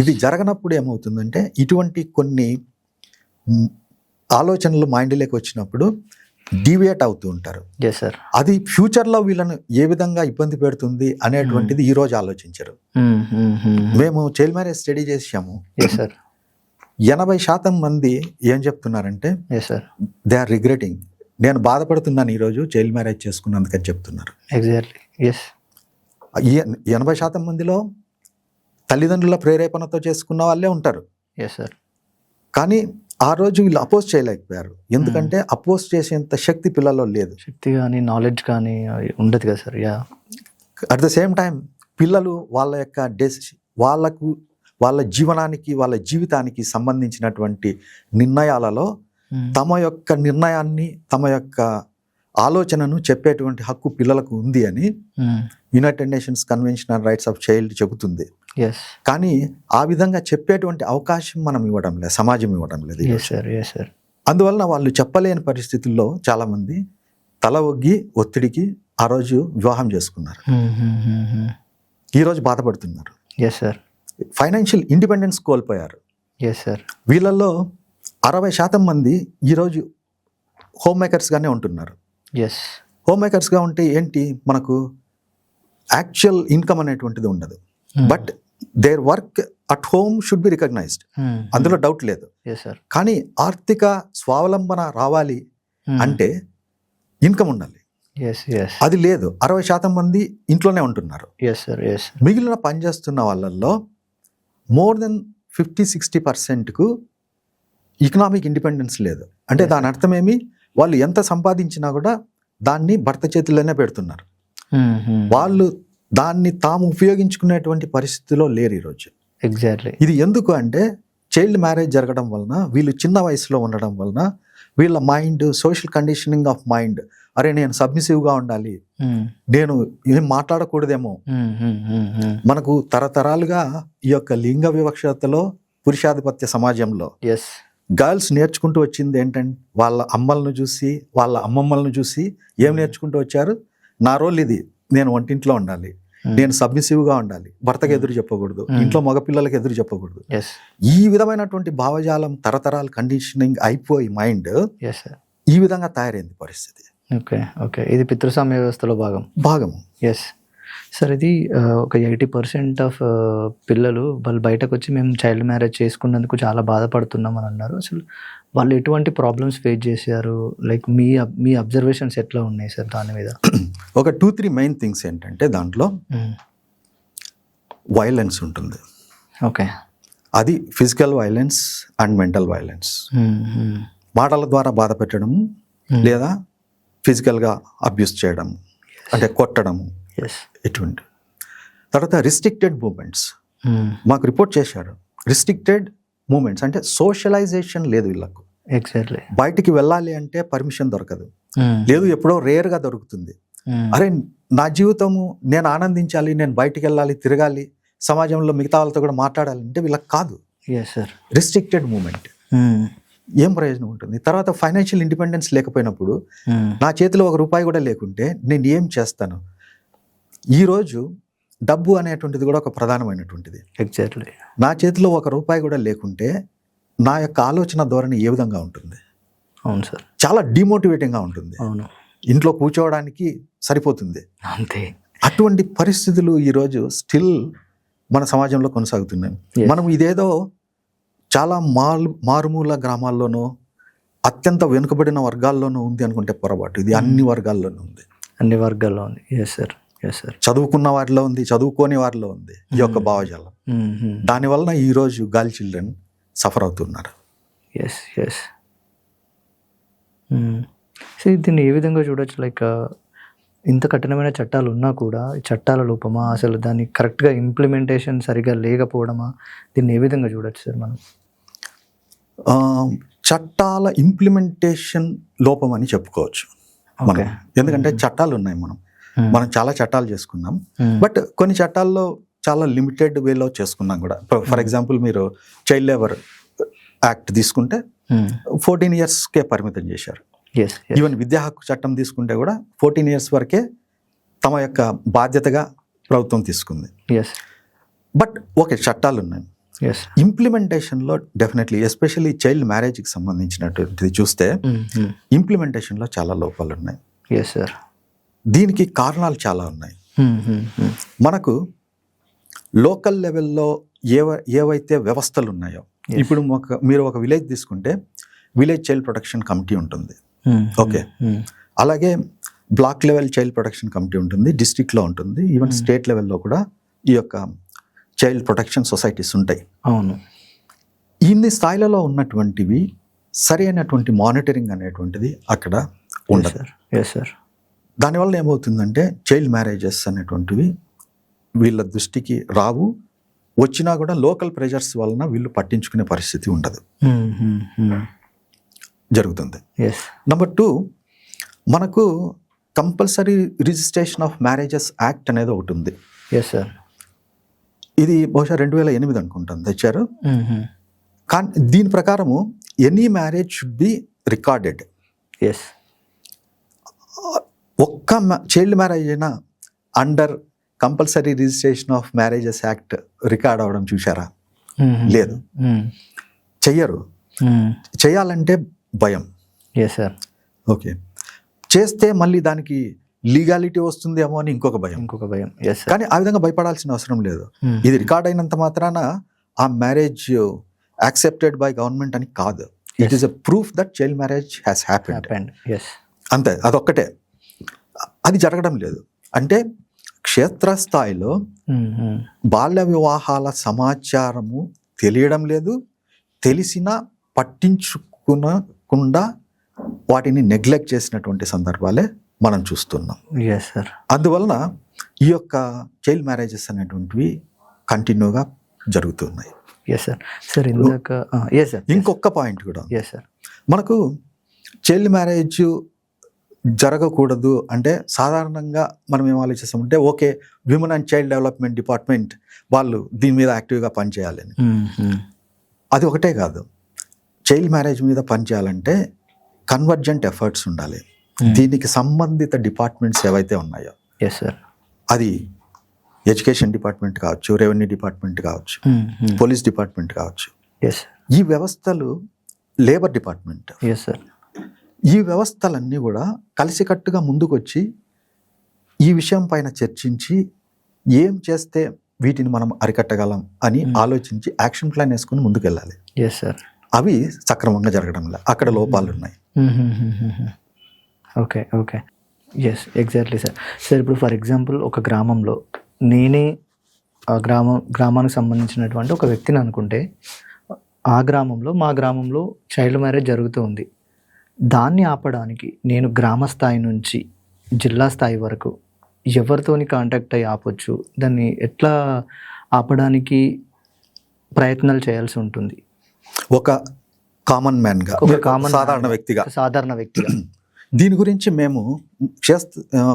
ఇది జరగనప్పుడు ఏమవుతుందంటే ఇటువంటి కొన్ని ఆలోచనలు మైండ్లోకి వచ్చినప్పుడు డీవియేట్ అవుతూ ఉంటారు. అది ఫ్యూచర్లో వీళ్ళను ఏ విధంగా ఇబ్బంది పెడుతుంది అనేటువంటిది ఈ రోజు ఆలోచించరు. మేము చైల్డ్ మ్యారేజ్ స్టడీ చేసాము. 80% మంది ఏం చెప్తున్నారంటే దే ఆర్ రిగ్రెటింగ్, నేను బాధపడుతున్నాను ఈరోజు చైల్డ్ మ్యారేజ్ చేసుకున్నందుకని చెప్తున్నారు. 80% మందిలో తల్లిదండ్రుల ప్రేరేపణతో చేసుకున్న వాళ్ళే ఉంటారు. కానీ ఆ రోజు వీళ్ళు అపోజ్ చేయలేకపోయారు. ఎందుకంటే అపోజ్ చేసేంత శక్తి పిల్లల్లో లేదు. శక్తి కానీ నాలెడ్జ్ కానీ ఉండదు కదా sir. At the same time పిల్లలు వాళ్ళ యొక్క వాళ్ళ జీవనానికి, వాళ్ళ జీవితానికి సంబంధించినటువంటి నిర్ణయాలలో తమ యొక్క నిర్ణయాన్ని, తమ యొక్క ఆలోచనను చెప్పేటువంటి హక్కు పిల్లలకు ఉంది అని United nations convention on rights of child చెబుతుంది. కానీ ఆ విధంగా చెప్పేటువంటి అవకాశం మనం ఇవ్వడం లేదు, సమాజం ఇవ్వడం లేదు. అందువలన వాళ్ళు చెప్పలేని పరిస్థితుల్లో చాలా మంది తల ఒగ్గి ఒత్తిడికి ఆ రోజు వివాహం చేసుకున్నారు. ఈరోజు బాధపడుతున్నారు. ఫైనాన్షియల్ ఇండిపెండెన్స్ కోల్పోయారు. వీళ్ళల్లో 60% మంది ఈరోజు హోమ్ మేకర్స్గానే ఉంటున్నారు. హోమ్ మేకర్స్గా ఉంటే ఏంటి, మనకు యాక్చువల్ ఇన్కమ్ అనేటువంటిది ఉండదు. But there work at home should be recognised, అందులో డౌట్ లేదు. కానీ ఆర్థిక స్వావలంబన రావాలి అంటే ఇన్కమ్ ఉండాలి. అది లేదు. 60% మంది ఇంట్లోనే ఉంటున్నారు. మిగిలిన పనిచేస్తున్న వాళ్ళల్లో మోర్ దెన్ 50-60%కు ఎకనామిక్ ఇండిపెండెన్స్ లేదు. అంటే దాని అర్థం ఏమి, వాళ్ళు ఎంత సంపాదించినా కూడా దాన్ని భర్త చేతుల్లోనే పెడుతున్నారు. వాళ్ళు దాన్ని తాము ఉపయోగించుకునేటువంటి పరిస్థితిలో లేరు ఈరోజు. ఎగ్జాక్ట్లీ. ఇది ఎందుకు అంటే చైల్డ్ మ్యారేజ్ జరగడం వలన, వీళ్ళు చిన్న వయసులో ఉండడం వలన వీళ్ళ mind, social conditioning of mind, అరే నేను సబ్మిసివ్గా ఉండాలి, నేను ఏం మాట్లాడకూడదేమో. మనకు తరతరాలుగా ఈ యొక్క లింగ వివక్షతలో, పురుషాధిపత్య సమాజంలో గర్ల్స్ నేర్చుకుంటూ వచ్చింది ఏంటంటే వాళ్ళ అమ్మలను చూసి, వాళ్ళ అమ్మమ్మలను చూసి ఏం నేర్చుకుంటూ వచ్చారు? నా రోల్ ఇది, నేను వంటింట్లో ఉండాలి, నేను సబ్మిసివ్గా ఉండాలి, భర్తకు ఎదురు చెప్పకూడదు, ఇంట్లో మగపిల్లలకు ఎదురు చెప్పకూడదు. ఈ విధమైనటువంటి భావజాలం తరతరాలు కండిషనింగ్ అయిపోయి మైండ్ ఈ విధంగా తయారైంది పరిస్థితి. ఓకే ఓకే, ఇది పితృస్వామ్య వ్యవస్థలో భాగం. ఎస్ సార్, ఇది ఒక 80% ఆఫ్ పిల్లలు వాళ్ళు బయటకు వచ్చి మేము చైల్డ్ మ్యారేజ్ చేసుకున్నందుకు చాలా బాధపడుతున్నాం అని అన్నారు. అసలు వాళ్ళు ఎటువంటి ప్రాబ్లమ్స్ ఫేస్ చేశారు? లైక్ మీ అబ్జర్వేషన్స్ ఎట్లా ఉన్నాయి సార్ దాని మీద? ఒక 2-3 మెయిన్ థింగ్స్ ఏంటంటే దాంట్లో వైలెన్స్ ఉంటుంది. ఓకే, అది physical violence and mental violence. మాటల ద్వారా బాధ పెట్టడం లేదా ఫిజికల్గా అబ్యూస్ చేయడం, అంటే కొట్టడం, ఇటువంటి. తర్వాత రిస్ట్రిక్టెడ్ మూమెంట్స్ మాకు రిపోర్ట్ చేశారు. రిస్ట్రిక్టెడ్ మూమెంట్స్ అంటే సోషలైజేషన్ లేదు వీళ్ళకు. ఎగ్జాక్ట్లీ. బయటికి వెళ్ళాలి అంటే పర్మిషన్ దొరకదు, లేదు ఎప్పుడో రేర్గా దొరుకుతుంది. అరే నా జీవితము నేను ఆనందించాలి, నేను బయటికి వెళ్ళాలి, తిరగాలి, సమాజంలో మిగతా వాళ్ళతో కూడా మాట్లాడాలి అంటే వీళ్ళకి కాదు. Restricted movement. ఏం ప్రయోజనం ఉంటుంది? తర్వాత ఫైనాన్షియల్ ఇండిపెండెన్స్ లేకపోయినప్పుడు, నా చేతిలో ₹1 కూడా లేకుంటే నేను ఏం చేస్తాను? ఈరోజు డబ్బు అనేటువంటిది కూడా ఒక ప్రధానమైనటువంటిది. ఎగ్జాక్ట్లీ. నా చేతిలో ₹1 కూడా లేకుంటే నా యొక్క ఆలోచన ధోరణి ఏ విధంగా ఉంటుంది? అవును సార్, చాలా డిమోటివేటింగ్గా ఉంటుంది. అవును, ఇంట్లో కూర్చోవడానికి సరిపోతుంది అంతే. అటువంటి పరిస్థితులు ఈరోజు స్టిల్ మన సమాజంలో కొనసాగుతున్నాయి. మనం ఇదేదో చాలా మారుమూల గ్రామాల్లోనూ అత్యంత వెనుకబడిన వర్గాల్లోనూ ఉంది అనుకుంటే పొరపాటు. ఇది అన్ని వర్గాల్లోనూ ఉంది. అన్ని వర్గాల్లో ఉంది. Yes sir, yes sir. చదువుకున్న వారిలో ఉంది, చదువుకోని వారిలో ఉంది ఈ యొక్క భావజాలం. దానివలన ఈరోజు గర్ల్ చిల్డ్రన్ సఫర్ అవుతున్నారు. Yes yes. సో దీన్ని ఏ విధంగా చూడొచ్చు? లైక్ ఇంత కఠినమైన చట్టాలు ఉన్నా కూడా చట్టాల లోపమా, అసలు దాన్ని కరెక్ట్గా ఇంప్లిమెంటేషన్ సరిగా లేకపోవడమా? దీన్ని ఏ విధంగా చూడొచ్చు సార్ మనం? చట్టాల ఇంప్లిమెంటేషన్ లోపం అని చెప్పుకోవచ్చు మనం. ఎందుకంటే చట్టాలు ఉన్నాయి, మనం చాలా చట్టాలు చేసుకున్నాం. బట్ కొన్ని చట్టాల్లో చాలా లిమిటెడ్ వేలో చేసుకున్నాం కూడా. ఫర్ ఎగ్జాంపుల్ మీరు చైల్డ్ లేబర్ యాక్ట్ తీసుకుంటే 14 yearsకే పరిమితం చేశారు. ఈవెన్ విద్యా హక్కు చట్టం తీసుకుంటే కూడా 14 years వరకే తమ యొక్క బాధ్యతగా ప్రభుత్వం తీసుకుంది. బట్ ఓకే, చట్టాలు ఉన్నాయి. ఇంప్లిమెంటేషన్లో డెఫినెట్లీ, ఎస్పెషల్లీ చైల్డ్ మ్యారేజ్కి సంబంధించినటువంటిది చూస్తే ఇంప్లిమెంటేషన్లో చాలా లోపాలు ఉన్నాయి. దీనికి కారణాలు చాలా ఉన్నాయి. మనకు లోకల్ లెవెల్లో ఏవైతే వ్యవస్థలు ఉన్నాయో, ఇప్పుడు మీరు ఒక విలేజ్ తీసుకుంటే విలేజ్ చైల్డ్ ప్రొటెక్షన్ కమిటీ ఉంటుంది. ఓకే, అలాగే block level child protection committee ఉంటుంది, డిస్ట్రిక్ట్లో ఉంటుంది, ఈవెన్ స్టేట్ లెవెల్లో కూడా ఈ యొక్క చైల్డ్ ప్రొటెక్షన్ సొసైటీస్ ఉంటాయి. అవును. ఇన్ని స్థాయిలలో ఉన్నటువంటివి సరైనటువంటి మానిటరింగ్ అనేటువంటిది అక్కడ ఉండదు. దానివల్ల ఏమవుతుందంటే చైల్డ్ మ్యారేజెస్ అనేటువంటివి వీళ్ళ దృష్టికి రావు, వచ్చినా కూడా లోకల్ ప్రెజర్స్ వలన వీళ్ళు పట్టించుకునే పరిస్థితి ఉండదు, జరుగుతుంది. నెంబర్ 2, మనకు compulsory registration of marriages act అనేది ఒకటి ఉంది. ఇది బహుశా 2008 అనుకుంటాను తెచ్చారు. కానీ దీని ప్రకారము any marriage should be recorded. ఒక్క చైల్డ్ మ్యారేజ్ అయినా under compulsory registration of marriages act record అవ్వడం చూసారా? లేదు, చెయ్యరు. చేయాలంటే భయం. ఓకే, చేస్తే మళ్ళీ దానికి లీగాలిటీ వస్తుందేమో అని ఇంకొక భయం. కానీ ఆ విధంగా భయపడాల్సిన అవసరం లేదు. ఇది రికార్డ్ అయినంత మాత్రాన ఆ మ్యారేజ్ యాక్సెప్టెడ్ బై గవర్నమెంట్ అని కాదు. It is a proof that child marriage has happened. అంతే, అదొక్కటే. అది జరగడం లేదు. అంటే క్షేత్రస్థాయిలో బాల్య వివాహాల సమాచారము తెలియడం లేదు, తెలిసినా పట్టించుకునకుండా వాటిని నెగ్లెక్ట్ చేసినటువంటి సందర్భాలే మనం చూస్తున్నాం. Yes sir. అందువలన ఈ యొక్క చైల్డ్ మ్యారేజెస్ అనేటువంటివి కంటిన్యూగా జరుగుతున్నాయి. Yes sir. సార్ ఇందాక ఎస్ సార్, ఇంకొక పాయింట్ కూడా, ఎస్ సార్, మనకు చైల్డ్ మ్యారేజ్ జరగకూడదు అంటే సాధారణంగా మనం ఏం ఆలోచిస్తామంటే okay, women and child development department వాళ్ళు దీని మీద యాక్టివ్గా పనిచేయాలని. అది ఒకటే కాదు, చైల్డ్ మ్యారేజ్ మీద పనిచేయాలంటే కన్వర్జెంట్ ఎఫర్ట్స్ ఉండాలి. దీనికి సంబంధిత డిపార్ట్మెంట్స్ ఏవైతే ఉన్నాయో, ఎస్ సార్, అది ఎడ్యుకేషన్ డిపార్ట్మెంట్ కావచ్చు, రెవెన్యూ డిపార్ట్మెంట్ కావచ్చు, పోలీస్ డిపార్ట్మెంట్ కావచ్చు, ఎస్ ఈ వ్యవస్థలు, లేబర్ డిపార్ట్మెంట్, ఎస్ సార్, ఈ వ్యవస్థలన్నీ కూడా కలిసికట్టుగా ముందుకొచ్చి ఈ విషయం పైన చర్చించి ఏం చేస్తే వీటిని మనం అరికట్టగలం అని ఆలోచించి యాక్షన్ ప్లాన్ వేసుకుని ముందుకెళ్ళాలి. Yes sir. అవి సక్రమంగా జరగడం లేదు, అక్కడ లోపాలు ఉన్నాయి. Okay okay, yes exactly sir. Sir ఇప్పుడు ఫర్ ఎగ్జాంపుల్ ఒక గ్రామంలో నేనే ఆ గ్రామానికి సంబంధించినటువంటి ఒక వ్యక్తిని అనుకుంటే, ఆ గ్రామంలో మా గ్రామంలో చైల్డ్ మ్యారేజ్ జరుగుతూ ఉంది. దాన్ని ఆపడానికి నేను గ్రామ స్థాయి నుంచి జిల్లా స్థాయి వరకు ఎవరితోని కాంటాక్ట్ అయ్యి ఆపొచ్చు, దాన్ని ఎట్లా ఆపడానికి ప్రయత్నాలు చేయాల్సి ఉంటుంది? ఒక కామన్ మ్యాన్గా, ఒక కామన్ సాధారణ వ్యక్తిగా దీని గురించి మేము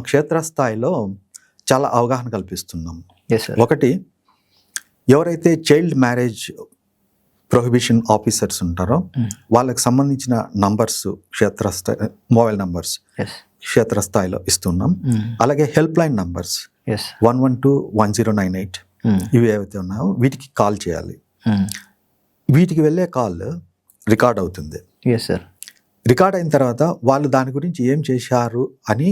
క్షేత్రస్థాయిలో చాలా అవగాహన కల్పిస్తున్నాం. Yes sir. ఒకటి, ఎవరైతే చైల్డ్ మ్యారేజ్ ప్రొహిబిషన్ ఆఫీసర్స్ ఉంటారో వాళ్ళకి సంబంధించిన నంబర్స్ మొబైల్ నంబర్స్ ఎస్ క్షేత్రస్థాయిలో ఇస్తున్నాం. అలాగే హెల్ప్ లైన్ నంబర్స్ ఎస్ 112-1098 ఇవి ఏవైతే ఉన్నాయో వీటికి కాల్ చేయాలి. వీటికి వెళ్ళే కాల్ రికార్డ్ అవుతుంది. Yes sir. రికార్డ్ అయిన తర్వాత వాళ్ళు దాని గురించి ఏం చేశారు అని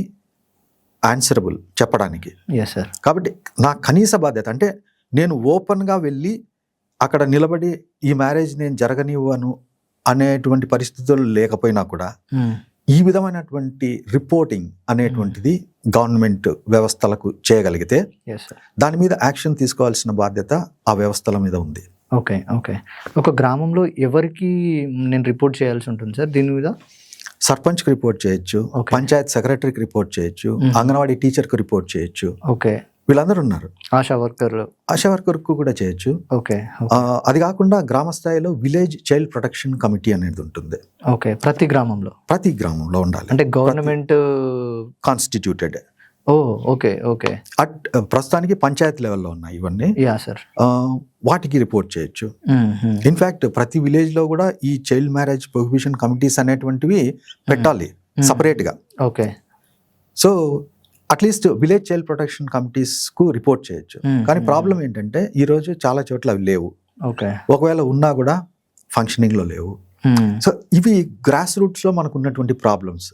ఆన్సరబుల్ చెప్పడానికి. Yes sir. కాబట్టి నా కనీస బాధ్యత అంటే నేను ఓపెన్గా వెళ్ళి అక్కడ నిలబడి ఈ మ్యారేజ్ నేను జరగనివ్వను అనేటువంటి పరిస్థితులు లేకపోయినా కూడా ఈ విధమైనటువంటి రిపోర్టింగ్ అనేటువంటిది గవర్నమెంట్ వ్యవస్థలకు చేయగలిగితే దాని మీద యాక్షన్ తీసుకోవాల్సిన బాధ్యత ఆ వ్యవస్థల మీద ఉంది. Okay okay. ఒక గ్రామంలో ఎవరికి నేను రిపోర్ట్ చేయాల్సి ఉంటుంది సార్ దీని మీద? సర్పంచ్కి రిపోర్ట్ చేయొచ్చు, పంచాయత్ సెక్రటరీకి రిపోర్ట్ చేయొచ్చు, అంగన్వాడీ టీచర్కి రిపోర్ట్ చేయొచ్చు. ఓకే, వీళ్ళందరూ ఉన్నారు. ఆశా వర్కర్కు కూడా చేయొచ్చు. ఓకే. అది కాకుండా గ్రామ స్థాయిలో విలేజ్ చైల్డ్ ప్రొటెక్షన్ కమిటీ అనేది ఉంటుంది. ఓకే, ప్రతి గ్రామంలో ఉండాలి. అంటే గవర్నమెంట్ కాన్స్టిట్యూటెడ్. ఓ ఓకే ఓకే. ప్రస్తుతానికి పంచాయతీ లెవెల్లో ఉన్నాయి ఇవన్నీ. Yeah sir. వాటికి రిపోర్ట్ చేయొచ్చు. ఇన్ఫాక్ట్ ప్రతి విలేజ్ లో కూడా ఈ చైల్డ్ మ్యారేజ్ ప్రొహిబిషన్ కమిటీస్ అనేటువంటివి పెట్టాలి సపరేట్ గా. Okay. So at least village child protection committees కు రిపోర్ట్ చేయొచ్చు. కానీ ప్రాబ్లం ఏంటంటే ఈ రోజు చాలా చోట్ల అవి లేవు. ఓకే. ఒకవేళ ఉన్నా కూడా ఫంక్షనింగ్ లో లేవు. సో ఇవి గ్రాస్ రూట్స్ లో మనకు ఉన్నటువంటి ప్రాబ్లమ్స్.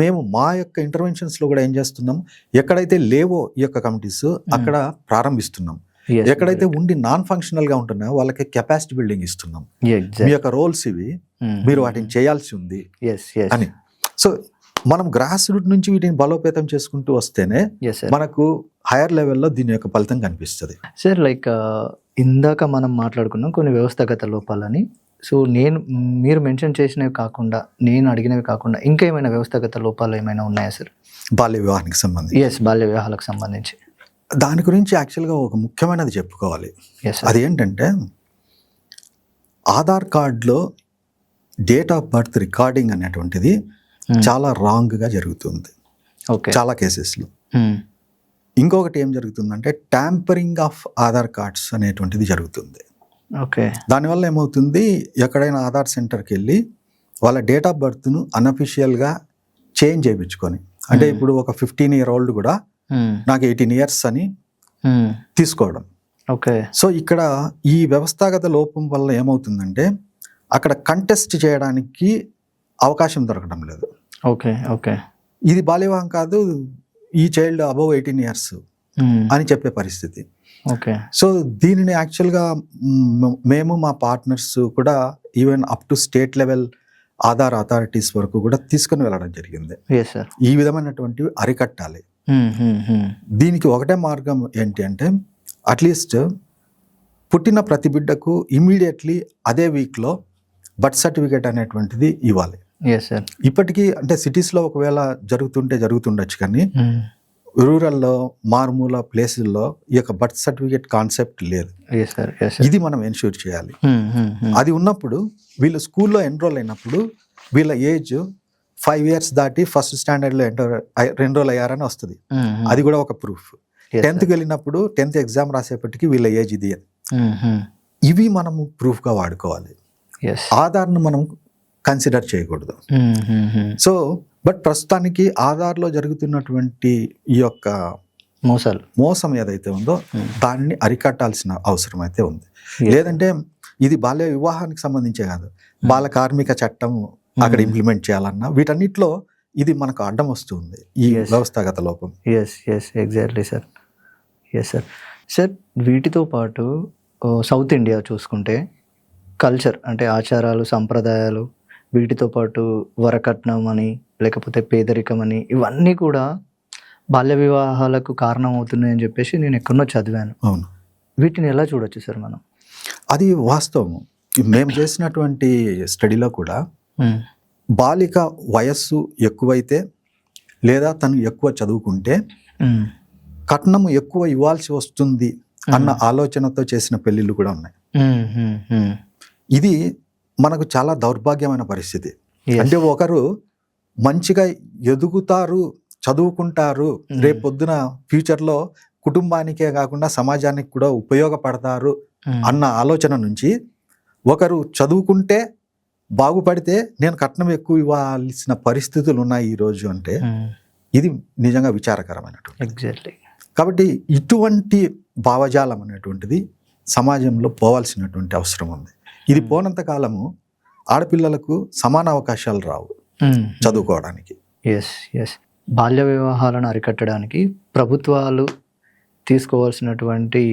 మేము మా యొక్క ఇంటర్వెన్షన్స్ లో కూడా ఏం చేస్తున్నాం, ఎక్కడైతే లేవో ఈ యొక్క కమిటీస్ అక్కడ ప్రారంభిస్తున్నాం. ఎక్కడైతే ఉండి నాన్ ఫంక్షనల్ గా ఉంటున్నాయో వాళ్ళకి కెపాసిటీ బిల్డింగ్ ఇస్తున్నాం. మీ యొక్క రోల్స్ ఇవి, మీరు వాటిని చేయాల్సి ఉంది అని. సో మనం గ్రాస్ రూట్ నుంచి వీటిని బలోపేతం చేసుకుంటూ వస్తేనే మనకు హైయర్ లెవెల్లో దీని యొక్క ఫలితం కనిపిస్తుంది. సార్ లైక్ ఇందాక మనం మాట్లాడుకున్నాం కొన్ని వ్యవస్థాగత లోపాలని. సో మీరు మెన్షన్ చేసినవి కాకుండా, నేను అడిగినవి కాకుండా ఇంకా ఏమైనా వ్యవస్థాగత లోపాలు ఏమైనా ఉన్నాయా సార్? బాల్య వివాహానికి సంబంధించి. బాల్య వివాహాలకు సంబంధించి దాని గురించి యాక్చువల్గా ఒక ముఖ్యమైనది చెప్పుకోవాలి. అది ఏంటంటే ఆధార్ కార్డులో డేట్ ఆఫ్ బర్త్ రికార్డింగ్ అనేటువంటిది చాలా రాంగ్గా జరుగుతుంది చాలా కేసెస్లో. ఇంకొకటి ఏం జరుగుతుందంటే ట్యాంపరింగ్ ఆఫ్ ఆధార్ కార్డ్స్ అనేటువంటిది జరుగుతుంది. ఓకే. దానివల్ల ఏమవుతుంది, ఎక్కడైనా ఆధార్ సెంటర్కి వెళ్ళి వాళ్ళ డేట్ ఆఫ్ బర్త్ను అన్అఫిషియల్గా చేంజ్ చేయించుకొని, అంటే ఇప్పుడు ఒక 15-year-old కూడా నాకు 18 years అని తీసుకోవడం. ఓకే. సో ఇక్కడ ఈ వ్యవస్థాగత లోపం వల్ల ఏమవుతుందంటే అక్కడ కంటెస్ట్ చేయడానికి అవకాశం దొరకడం లేదు. Okay okay. ఇది బాల్య వివాహం కాదు, ఈ చైల్డ్ అబవ్ 18 years అని చెప్పే పరిస్థితి. ఓకే. సో దీనిని యాక్చువల్గా మేము మా పార్ట్నర్స్ కూడా even up to state level Aadhaar authorities వరకు కూడా తీసుకుని వెళ్ళడం జరిగింది. ఈ విధమైనటువంటివి అరికట్టాలి. దీనికి ఒకటే మార్గం ఏంటి అంటే అట్లీస్ట్ పుట్టిన ప్రతి బిడ్డకు ఇమ్మీడియట్లీ అదే వీక్లో బర్త్ సర్టిఫికేట్ అనేటువంటిది ఇవ్వాలి. Yes sir. ఇప్పటికీ అంటే సిటీస్లో ఒకవేళ జరుగుతుండొచ్చు, కానీ రూరల్లో మారుమూల ప్లేసుల్లో ఈ యొక్క బర్త్ సర్టిఫికేట్ కాన్సెప్ట్ లేదు. Yes sir. Yes sir. ఇది మనం ఎన్ష్యూర్ చేయాలి. అది ఉన్నప్పుడు వీళ్ళు స్కూల్లో ఎన్రోల్ అయినప్పుడు వీళ్ళ ఏజ్ 5 years దాటి ఫస్ట్ స్టాండర్డ్లో ఎన్రోల్ అయ్యారని వస్తుంది. అది కూడా ఒక ప్రూఫ్. 10th వెళ్ళినప్పుడు 10th ఎగ్జామ్ రాసేపటికి వీళ్ళ ఏజ్ ఇది అని. ఇవి మనము ప్రూఫ్గా వాడుకోవాలి. ఆధార్ను మనం కన్సిడర్ చేయకూడదు. సో బట్ ప్రస్తుతానికి ఆధార్లో జరుగుతున్నటువంటి ఈ యొక్క మోసం ఏదైతే ఉందో దానిని అరికట్టాల్సిన అవసరం అయితే ఉంది. లేదంటే ఇది బాల్య వివాహానికి సంబంధించే కాదు, బాల కార్మిక చట్టం అక్కడ ఇంప్లిమెంట్ చేయాలన్నా వీటన్నిటిలో ఇది మనకు అడ్డం వస్తుంది, ఈ వ్యవస్థాగత లోపం. Exactly sir. సార్ సార్ వీటితో పాటు సౌత్ ఇండియా చూసుకుంటే కల్చర్ అంటే ఆచారాలు సంప్రదాయాలు, వీటితో పాటు వరకట్నం అని లేకపోతే పేదరికం అని ఇవన్నీ కూడా బాల్య వివాహాలకు కారణం అవుతున్నాయని చెప్పేసి నేను ఎక్కడో చదివాను. అవును. వీటిని ఎలా చూడొచ్చు సార్ మనం? అది వాస్తవం. మేము చేసినటువంటి స్టడీలో కూడా బాలిక వయస్సు ఎక్కువైతే లేదా తను ఎక్కువ చదువుకుంటే కట్నం ఎక్కువ ఇవ్వాల్సి వస్తుంది అన్న ఆలోచనతో చేసిన పెళ్ళిళ్ళు కూడా ఉన్నాయి. ఇది మనకు చాలా దౌర్భాగ్యమైన పరిస్థితి. అంటే ఒకరు మంచిగా ఎదుగుతారు, చదువుకుంటారు, రేపొద్దున ఫ్యూచర్లో కుటుంబానికే కాకుండా సమాజానికి కూడా ఉపయోగపడతారు అన్న ఆలోచన నుంచి ఒకరు చదువుకుంటే బాగుపడితే నేను కట్నం ఎక్కువ ఇవ్వాల్సిన పరిస్థితులు ఉన్నాయి ఈరోజు అంటే ఇది నిజంగా విచారకరమైనటువంటి. ఎగ్జాక్ట్లీ. కాబట్టి ఇటువంటి భావజాలం అనేటువంటిది సమాజంలో పోవాల్సినటువంటి అవసరం ఉంది. ఇది పోనంత కాలము ఆడపిల్లలకు సమాన అవకాశాలు రావు చదువుకోవడానికి. బాల్య వివాహాలను అరికట్టడానికి ప్రభుత్వాలు తీసుకోవాల్సినటువంటి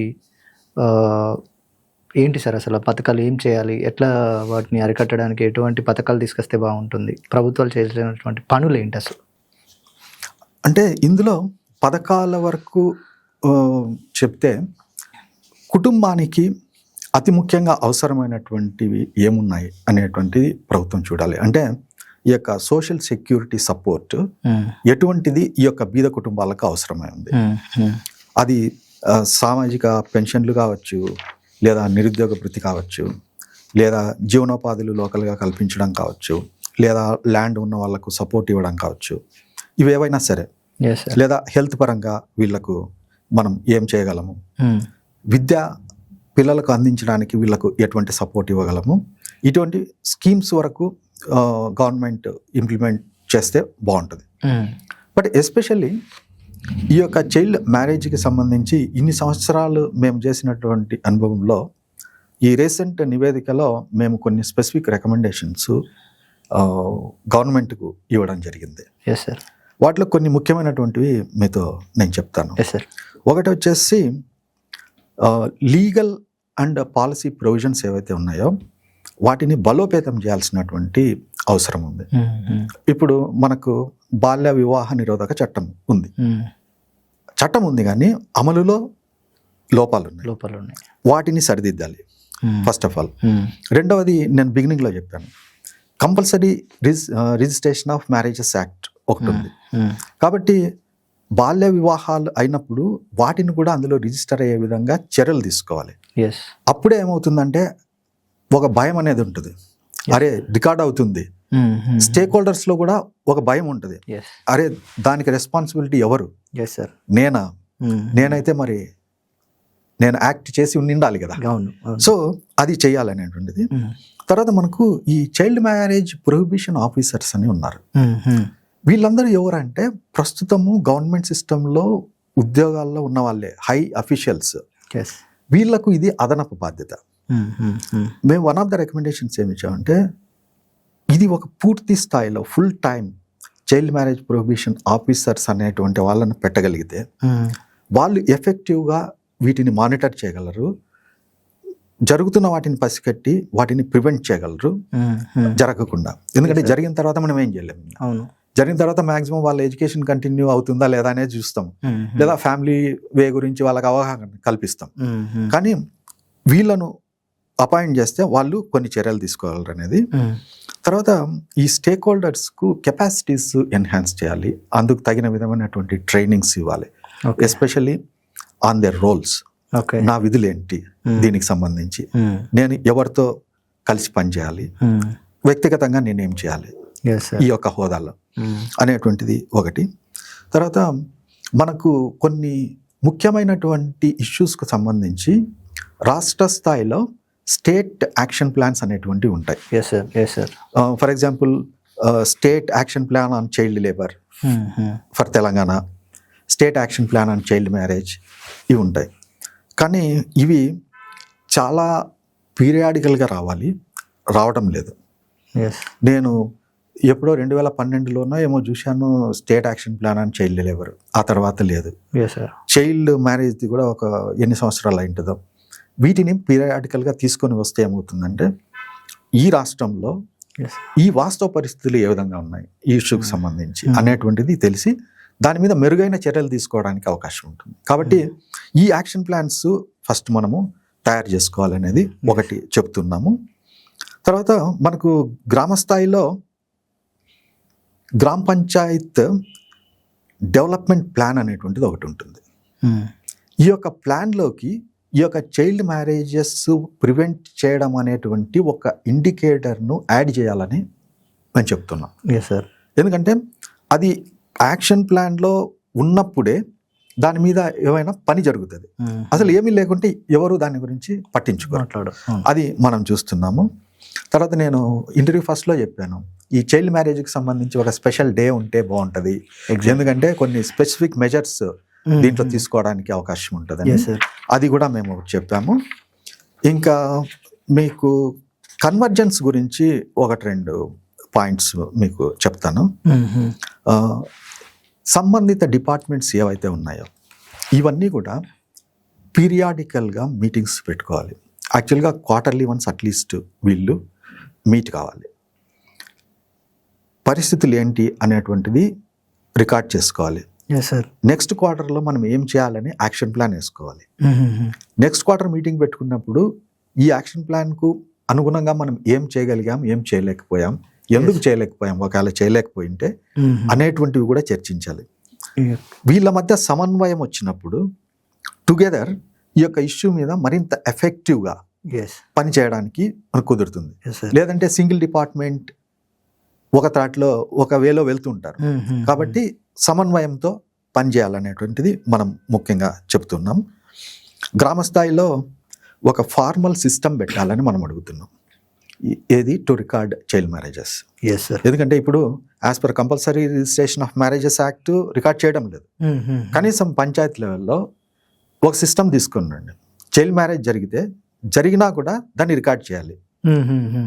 ఏంటి సార్, అసలు పథకాలు ఏం చేయాలి, ఎట్లా వాటిని అరికట్టడానికి ఎటువంటి పథకాలు తీసుకొస్తే బాగుంటుంది, ప్రభుత్వాలు చేయాల్సినటువంటి పనులు ఏంటి అసలు? అంటే ఇందులో పథకాల వరకు చెప్తే కుటుంబానికి అతి ముఖ్యంగా అవసరమైనటువంటివి ఏమున్నాయి అనేటువంటిది ప్రభుత్వం చూడాలి. అంటే ఈ యొక్క సోషల్ సెక్యూరిటీ సపోర్ట్ ఎటువంటిది ఈ యొక్క బీద కుటుంబాలకు అవసరమై ఉంది. అది సామాజిక పెన్షన్లు కావచ్చు, లేదా నిరుద్యోగ భృతి కావచ్చు, లేదా జీవనోపాధులు లోకల్గా కల్పించడం కావచ్చు, లేదా ల్యాండ్ ఉన్న వాళ్ళకు సపోర్ట్ ఇవ్వడం కావచ్చు, ఇవేవైనా సరే, లేదా హెల్త్ పరంగా వీళ్ళకు మనం ఏం చేయగలము, విద్య పిల్లలకు అందించడానికి వీళ్ళకు ఎటువంటి సపోర్ట్ ఇవ్వగలము, ఇటువంటి స్కీమ్స్ వరకు గవర్నమెంట్ ఇంప్లిమెంట్ చేస్తే బాగుంటుంది. బట్ ఎస్పెషల్లీ ఈ యొక్క చైల్డ్ మ్యారేజ్కి సంబంధించి ఇన్ని సంవత్సరాలు మేము చేసినటువంటి అనుభవంలో ఈ రీసెంట్ నివేదికలో మేము కొన్ని స్పెసిఫిక్ రికమెండేషన్స్ గవర్నమెంట్కు ఇవ్వడం జరిగింది. వాటిలో కొన్ని ముఖ్యమైనటువంటివి మీతో నేను చెప్తాను. ఒకటి వచ్చేసి లీగల్ అండ్ పాలసీ ప్రొవిజన్స్ ఏవైతే ఉన్నాయో వాటిని బలోపేతం చేయాల్సినటువంటి అవసరం ఉంది. ఇప్పుడు మనకు బాల్య వివాహ నిరోధక చట్టం ఉంది. చట్టం ఉంది కానీ అమలులో లోపాలు ఉన్నాయి. వాటిని సరిదిద్దాలి ఫస్ట్ ఆఫ్ ఆల్. రెండవది నేను బిగినింగ్లో చెప్పాను, compulsory registration of marriages act ఒకటి ఉంది. కాబట్టి బాల్య వివాహాలు అయినప్పుడు వాటిని కూడా అందులో రిజిస్టర్ అయ్యే విధంగా చర్యలు తీసుకోవాలి. అప్పుడే ఏమవుతుందంటే ఒక భయం అనేది ఉంటుంది, అరే రికార్డ్ అవుతుంది. స్టేక్ హోల్డర్స్ లో కూడా ఒక భయం ఉంటుంది, అరే దానికి రెస్పాన్సిబిలిటీ ఎవరు, నేనైతే మరి నేను యాక్ట్ చేసి ఉండాలి కదా. సో అది చేయాలనేటువంటిది. తర్వాత మనకు ఈ చైల్డ్ మ్యారేజ్ ప్రొహిబిషన్ ఆఫీసర్స్ అని ఉన్నారు. వీళ్ళందరూ ఎవరంటే ప్రస్తుతము గవర్నమెంట్ సిస్టంలో ఉద్యోగాల్లో ఉన్న వాళ్ళే, హై అఫీషియల్స్. వీళ్లకు ఇది అదనపు బాధ్యత. మేము వన్ ఆఫ్ ద రికమెండేషన్స్ ఏమి ఇచ్చామంటే ఇది ఒక పూర్తి స్థాయిలో full time child marriage prohibition officers అనేటువంటి వాళ్ళని పెట్టగలిగితే వాళ్ళు ఎఫెక్టివ్గా వీటిని మానిటర్ చేయగలరు, జరుగుతున్న వాటిని పసిగట్టి వాటిని ప్రివెంట్ చేయగలరు జరగకుండా. ఎందుకంటే జరిగిన తర్వాత మనం ఏం చేయలేము. జరిగిన తర్వాత మాక్సిమం వాళ్ళ ఎడ్యుకేషన్ కంటిన్యూ అవుతుందా లేదా అనేది చూస్తాం, లేదా ఫ్యామిలీ వే గురించి వాళ్ళకి అవగాహన కల్పిస్తాం. కానీ వీళ్ళను అపాయింట్ చేస్తే వాళ్ళు కొన్ని చర్యలు తీసుకోగలరు అనేది. తర్వాత ఈ స్టేక్ హోల్డర్స్కు కెపాసిటీస్ ఎన్హాన్స్ చేయాలి, అందుకు తగిన విధమైనటువంటి ట్రైనింగ్స్ ఇవ్వాలి, okay especially on their roles. Okay నా విధులు ఏంటి, దీనికి సంబంధించి నేను ఎవరితో కలిసి పనిచేయాలి, వ్యక్తిగతంగా నేనేం చేయాలి ఎస్ సార్ ఈ యొక్క హోదాలో అనేటువంటిది ఒకటి. తర్వాత మనకు కొన్ని ముఖ్యమైనటువంటి ఇష్యూస్కు సంబంధించి రాష్ట్ర స్థాయిలో స్టేట్ యాక్షన్ ప్లాన్స్ అనేటువంటివి ఉంటాయి. Yes sir yes sir for example state action plan on child labour for Telangana, state action plan on child marriage, ఇవి ఉంటాయి. కానీ ఇవి చాలా పీరియాడికల్గా రావడం లేదు. ఎస్ నేను ఎప్పుడో 2012లోనో ఏమో చూశాను state action plan on child labour, ఆ తర్వాత లేదు. ఎస్ సార్ చైల్డ్ మ్యారేజ్ది కూడా ఒక ఎన్ని సంవత్సరాలు అయింటుందో. వీటిని పీరియాడికల్గా తీసుకొని వస్తే ఏమవుతుందంటే ఈ రాష్ట్రంలో ఎస్ ఈ వాస్తవ పరిస్థితులు ఏ విధంగా ఉన్నాయి ఈ ఇష్యూకి సంబంధించి అనేటువంటిది తెలిసి దాని మీద మెరుగైన చర్యలు తీసుకోవడానికి అవకాశం ఉంటుంది. కాబట్టి ఈ యాక్షన్ ప్లాన్స్ ఫస్ట్ మనము తయారు చేసుకోవాలనేది ఒకటి చెప్తున్నాము. తర్వాత మనకు గ్రామ స్థాయిలో గ్రామ పంచాయత్ డెవలప్మెంట్ ప్లాన్ అనేటువంటిది ఒకటి ఉంటుంది. ఈ యొక్క ప్లాన్లోకి ఈ యొక్క చైల్డ్ మ్యారేజెస్ ప్రివెంట్ చేయడం అనేటువంటి ఒక ఇండికేటర్ను యాడ్ చేయాలని నేను చెప్తున్నాను. ఎస్ సార్ ఎందుకంటే అది యాక్షన్ ప్లాన్లో ఉన్నప్పుడే దాని మీద ఏమైనా పని జరుగుతుంది. అసలు ఏమీ లేకుంటే ఎవరు దాని గురించి పట్టించుకోరు. మాట్లాడు అది మనం చూస్తున్నాము. తర్వాత నేను ఇంటర్వ్యూ ఫస్ట్లో చెప్పాను, ఈ చైల్డ్ మ్యారేజ్కి సంబంధించి ఒక స్పెషల్ డే ఉంటే బాగుంటుంది, ఎందుకంటే కొన్ని స్పెసిఫిక్ మెజర్స్ దీంట్లో తీసుకోవడానికి అవకాశం ఉంటుంది. ఎస్ సార్ అది కూడా మేము చెప్పాము. ఇంకా మీకు కన్వర్జెన్స్ గురించి ఒకటి రెండు పాయింట్స్ మీకు చెప్తాను. సంబంధిత డిపార్ట్మెంట్స్ ఏవైతే ఉన్నాయో ఇవన్నీ కూడా పీరియాడికల్గా మీటింగ్స్ పెట్టుకోవాలి. యాక్చువల్గా క్వార్టర్లీ వన్స్ అట్లీస్ట్ వీళ్ళు మీట్ కావాలి. పరిస్థితులు ఏంటి అనేటువంటిది రికార్డ్ చేసుకోవాలి. ఎస్ సార్ నెక్స్ట్ క్వార్టర్లో మనం ఏం చేయాలని యాక్షన్ ప్లాన్ వేసుకోవాలి. నెక్స్ట్ క్వార్టర్ మీటింగ్ పెట్టుకున్నప్పుడు ఈ యాక్షన్ ప్లాన్కు అనుగుణంగా మనం ఏం చేయగలిగాం, ఏం చేయలేకపోయాం, ఎందుకు చేయలేకపోయాం, ఒకవేళ చేయలేకపోయింటే అనేటువంటివి కూడా చర్చించాలి. వీళ్ళ మధ్య సమన్వయం వచ్చినప్పుడు టుగెదర్ ఈ యొక్క ఇష్యూ మీద మరింత ఎఫెక్టివ్గా ఎస్ పని చేయడానికి మనకు కుదురుతుంది. ఎస్ సార్ లేదంటే సింగిల్ డిపార్ట్మెంట్ ఒక త్రాట్లో ఒక వేలో వెళ్తుంటారు. కాబట్టి సమన్వయంతో పనిచేయాలనేటువంటిది మనం ముఖ్యంగా చెప్తున్నాం. గ్రామ స్థాయిలో ఒక ఫార్మల్ సిస్టమ్ పెట్టాలని మనం అడుగుతున్నాం. ఏది to record child marriages. Yes sir ఎందుకంటే ఇప్పుడు as per compulsory registration of marriages act record చేయడం లేదు. కనీసం పంచాయత్ లెవెల్లో ఒక సిస్టమ్ తీసుకున్నాండి. చైల్డ్ మ్యారేజ్ జరిగినా కూడా దాన్ని రికార్డ్ చేయాలి.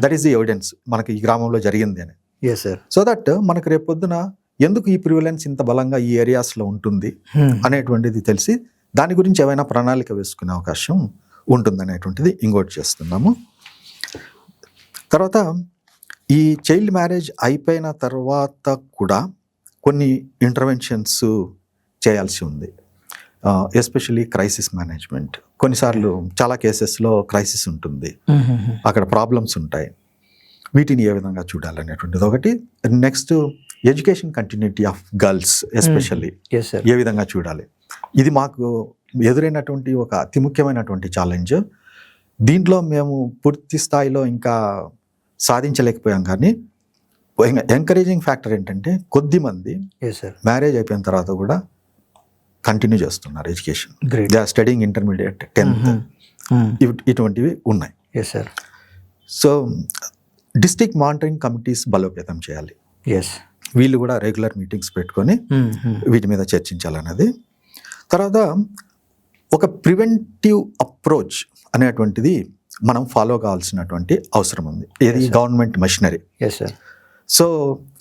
దట్ ఈస్ ది ఎవిడెన్స్ మనకి ఈ గ్రామంలో జరిగింది అని. ఎస్ సార్ సో దట్ మనకు రేపు పొద్దున ఎందుకు ఈ ప్రివిలెన్స్ ఇంత బలంగా ఈ ఏరియాస్లో ఉంటుంది అనేటువంటిది తెలిసి దాని గురించి ఏమైనా ప్రణాళిక వేసుకునే అవకాశం ఉంటుందనేటువంటిది ఇంకోటి చేస్తున్నాము. తర్వాత ఈ చైల్డ్ మ్యారేజ్ అయిపోయిన తర్వాత కూడా కొన్ని ఇంటర్వెన్షన్స్ చేయాల్సి ఉంది. Especially crisis management. కొన్నిసార్లు చాలా కేసెస్లో క్రైసిస్ ఉంటుంది, అక్కడ ప్రాబ్లమ్స్ ఉంటాయి. వీటిని ఏ విధంగా చూడాలనేటువంటిది ఒకటి. Next education continuity of girls especially yes sir ఏ విధంగా చూడాలి. ఇది మాకు ఎదురైనటువంటి ఒక అతి ముఖ్యమైనటువంటి ఛాలెంజ్. దీంట్లో మేము పూర్తి స్థాయిలో ఇంకా సాధించలేకపోయాం. కానీ ఎంకరేజింగ్ ఫ్యాక్టర్ ఏంటంటే కొద్దిమంది ఎస్ సార్ మ్యారేజ్ అయిపోయిన తర్వాత కూడా కంటిన్యూ చేస్తున్నారు education. Great they are studying intermediate, 10th, ఇటువంటివి ఉన్నాయి. Yes sir so district monitoring committees బలోపేతం చేయాలి. ఎస్ వీళ్ళు కూడా రెగ్యులర్ మీటింగ్స్ పెట్టుకొని వీటి మీద చర్చించాలన్నది. తర్వాత ఒక ప్రివెంటివ్ అప్రోచ్ అనేటువంటిది మనం ఫాలో కావాల్సినటువంటి అవసరం ఉంది. ఏది government machinery. Yes sir so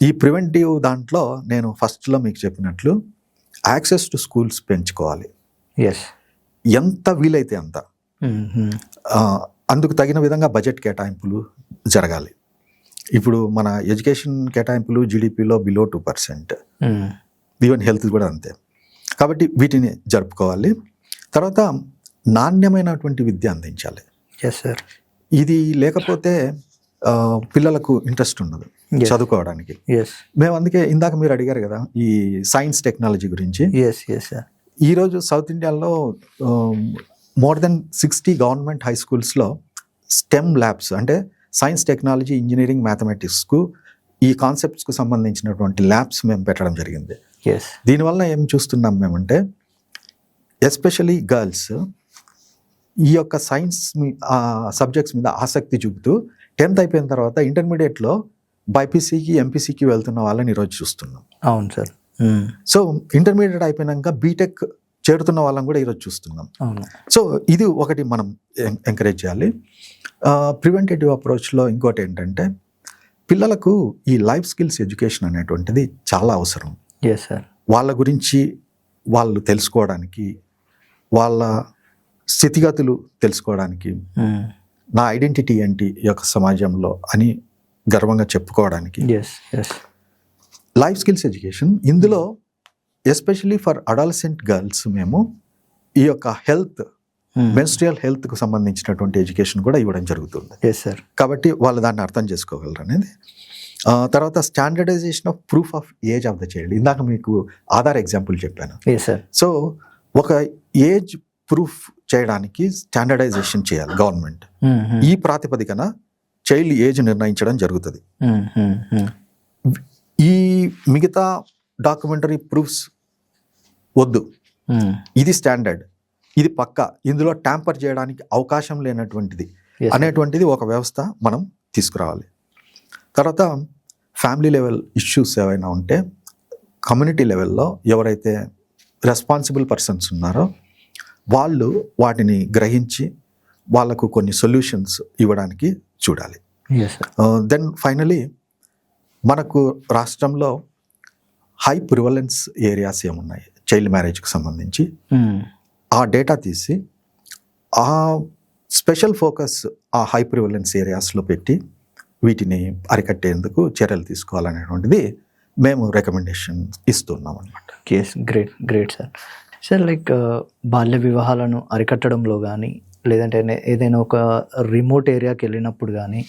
ఈ ప్రివెంటివ్ దాంట్లో నేను ఫస్ట్లో మీకు చెప్పినట్లు యాక్సెస్ టు స్కూల్స్ పెంచుకోవాలి. ఎస్ ఎంత వీలైతే అంత. అందుకు తగిన విధంగా బడ్జెట్ కేటాయింపులు జరగాలి. ఇప్పుడు మన ఎడ్యుకేషన్ కేటాయింపులు జీడిపిలో బిలో 2%, ఈవెన్ హెల్త్ కూడా అంతే. కాబట్టి వీటిని జరుపుకోవాలి. తర్వాత నాణ్యమైనటువంటి విద్య అందించాలి. ఎస్ సార్ ఇది లేకపోతే పిల్లలకు ఇంట్రెస్ట్ ఉండదు Yes. చదువుకోవడానికి. ఎస్ మేము అందుకే ఇందాక మీరు అడిగారు కదా ఈ సైన్స్ టెక్నాలజీ గురించి. Yes yes sir. ఈరోజు సౌత్ ఇండియాలో మోర్ దెన్ 60 గవర్నమెంట్ హై స్కూల్స్లో స్టెమ్ ల్యాబ్స్ అంటే సైన్స్ టెక్నాలజీ ఇంజనీరింగ్ మ్యాథమెటిక్స్కు ఈ కాన్సెప్ట్స్కు సంబంధించినటువంటి ల్యాబ్స్ మేము పెట్టడం జరిగింది. ఎస్ దీనివల్ల ఏం చూస్తున్నాం మేమంటే ఎస్పెషలీ గర్ల్స్ ఈ యొక్క సైన్స్ సబ్జెక్ట్స్ మీద ఆసక్తి చూపుతూ 10th అయిపోయిన తర్వాత ఇంటర్మీడియట్లో బైపీసీకి ఎంపీసీకి వెళ్తున్న వాళ్ళని ఈరోజు చూస్తున్నాం. అవును సార్. సో ఇంటర్మీడియట్ అయిపోయినాక బీటెక్ చేరుతున్న వాళ్ళని కూడా ఈరోజు చూస్తున్నాం. అవును. సో ఇది ఒకటి మనం ఎంకరేజ్ చేయాలి. ప్రివెంటేటివ్ అప్రోచ్లో ఇంకోటి ఏంటంటే పిల్లలకు ఈ లైఫ్ స్కిల్స్ ఎడ్యుకేషన్ అనేటువంటిది చాలా అవసరం. Yes sir. వాళ్ళ గురించి వాళ్ళు తెలుసుకోవడానికి, వాళ్ళ స్థితిగతులు తెలుసుకోవడానికి, నా ఐడెంటిటీ ఏంటి ఈ యొక్క సమాజంలో అని గర్వంగా చెప్పుకోవడానికి yes yes life skills education. ఇందులో ఎస్పెషలీ ఫర్ అడాలసెంట్ గర్ల్స్ మేము ఈ యొక్క హెల్త్ మెన్స్ట్రియల్ హెల్త్కు సంబంధించినటువంటి ఎడ్యుకేషన్ కూడా ఇవ్వడం జరుగుతుంది. Yes sir. కాబట్టి వాళ్ళు దాన్ని అర్థం చేసుకోగలరు అనేది. తర్వాత standardisation of proof of age of the child. ఇందాక మీకు ఆధార్ ఎగ్జాంపుల్ చెప్పాను. Yes sir. సో ఒక ఏజ్ ప్రూఫ్ చేయడానికి స్టాండర్డైజేషన్ చేయాలి గవర్నమెంట్. ఈ ప్రాతిపదికన చైల్డ్ ఏజ్ నిర్ణయించడం జరుగుతుంది. ఈ మిగతా డాక్యుమెంటరీ ప్రూఫ్స్ వద్దు, ఇది స్టాండర్డ్, ఇది పక్కా, ఇందులో ట్యాంపర్ చేయడానికి అవకాశం లేనటువంటిది అనేటువంటిది ఒక వ్యవస్థ మనం తీసుకురావాలి. తర్వాత ఫ్యామిలీ లెవెల్ ఇష్యూస్ ఏవైనా ఉంటే కమ్యూనిటీ లెవెల్లో ఎవరైతే రెస్పాన్సిబుల్ పర్సన్స్ ఉన్నారో వాళ్ళు వాటిని గ్రహించి వాళ్ళకు కొన్ని సొల్యూషన్స్ ఇవ్వడానికి చూడాలి. దెన్ ఫైనలీ మనకు రాష్ట్రంలో హై ప్రివలెన్స్ ఏరియాస్ ఏమున్నాయి చైల్డ్ మ్యారేజ్కి సంబంధించి ఆ డేటా తీసి ఆ స్పెషల్ ఫోకస్ ఆ హై ప్రివలెన్స్ ఏరియాస్లో పెట్టి వీటిని అరికట్టేందుకు చర్యలు తీసుకోవాలనేటువంటిది మేము రికమెండేషన్ ఇస్తున్నాం అనమాట. Yes, great great sir. Sir like బాల్య వివాహాలను అరికట్టడంలో కానీ లేదంటే ఏదైనా ఒక రిమోట్ ఏరియాకి వెళ్ళినప్పుడు కానీ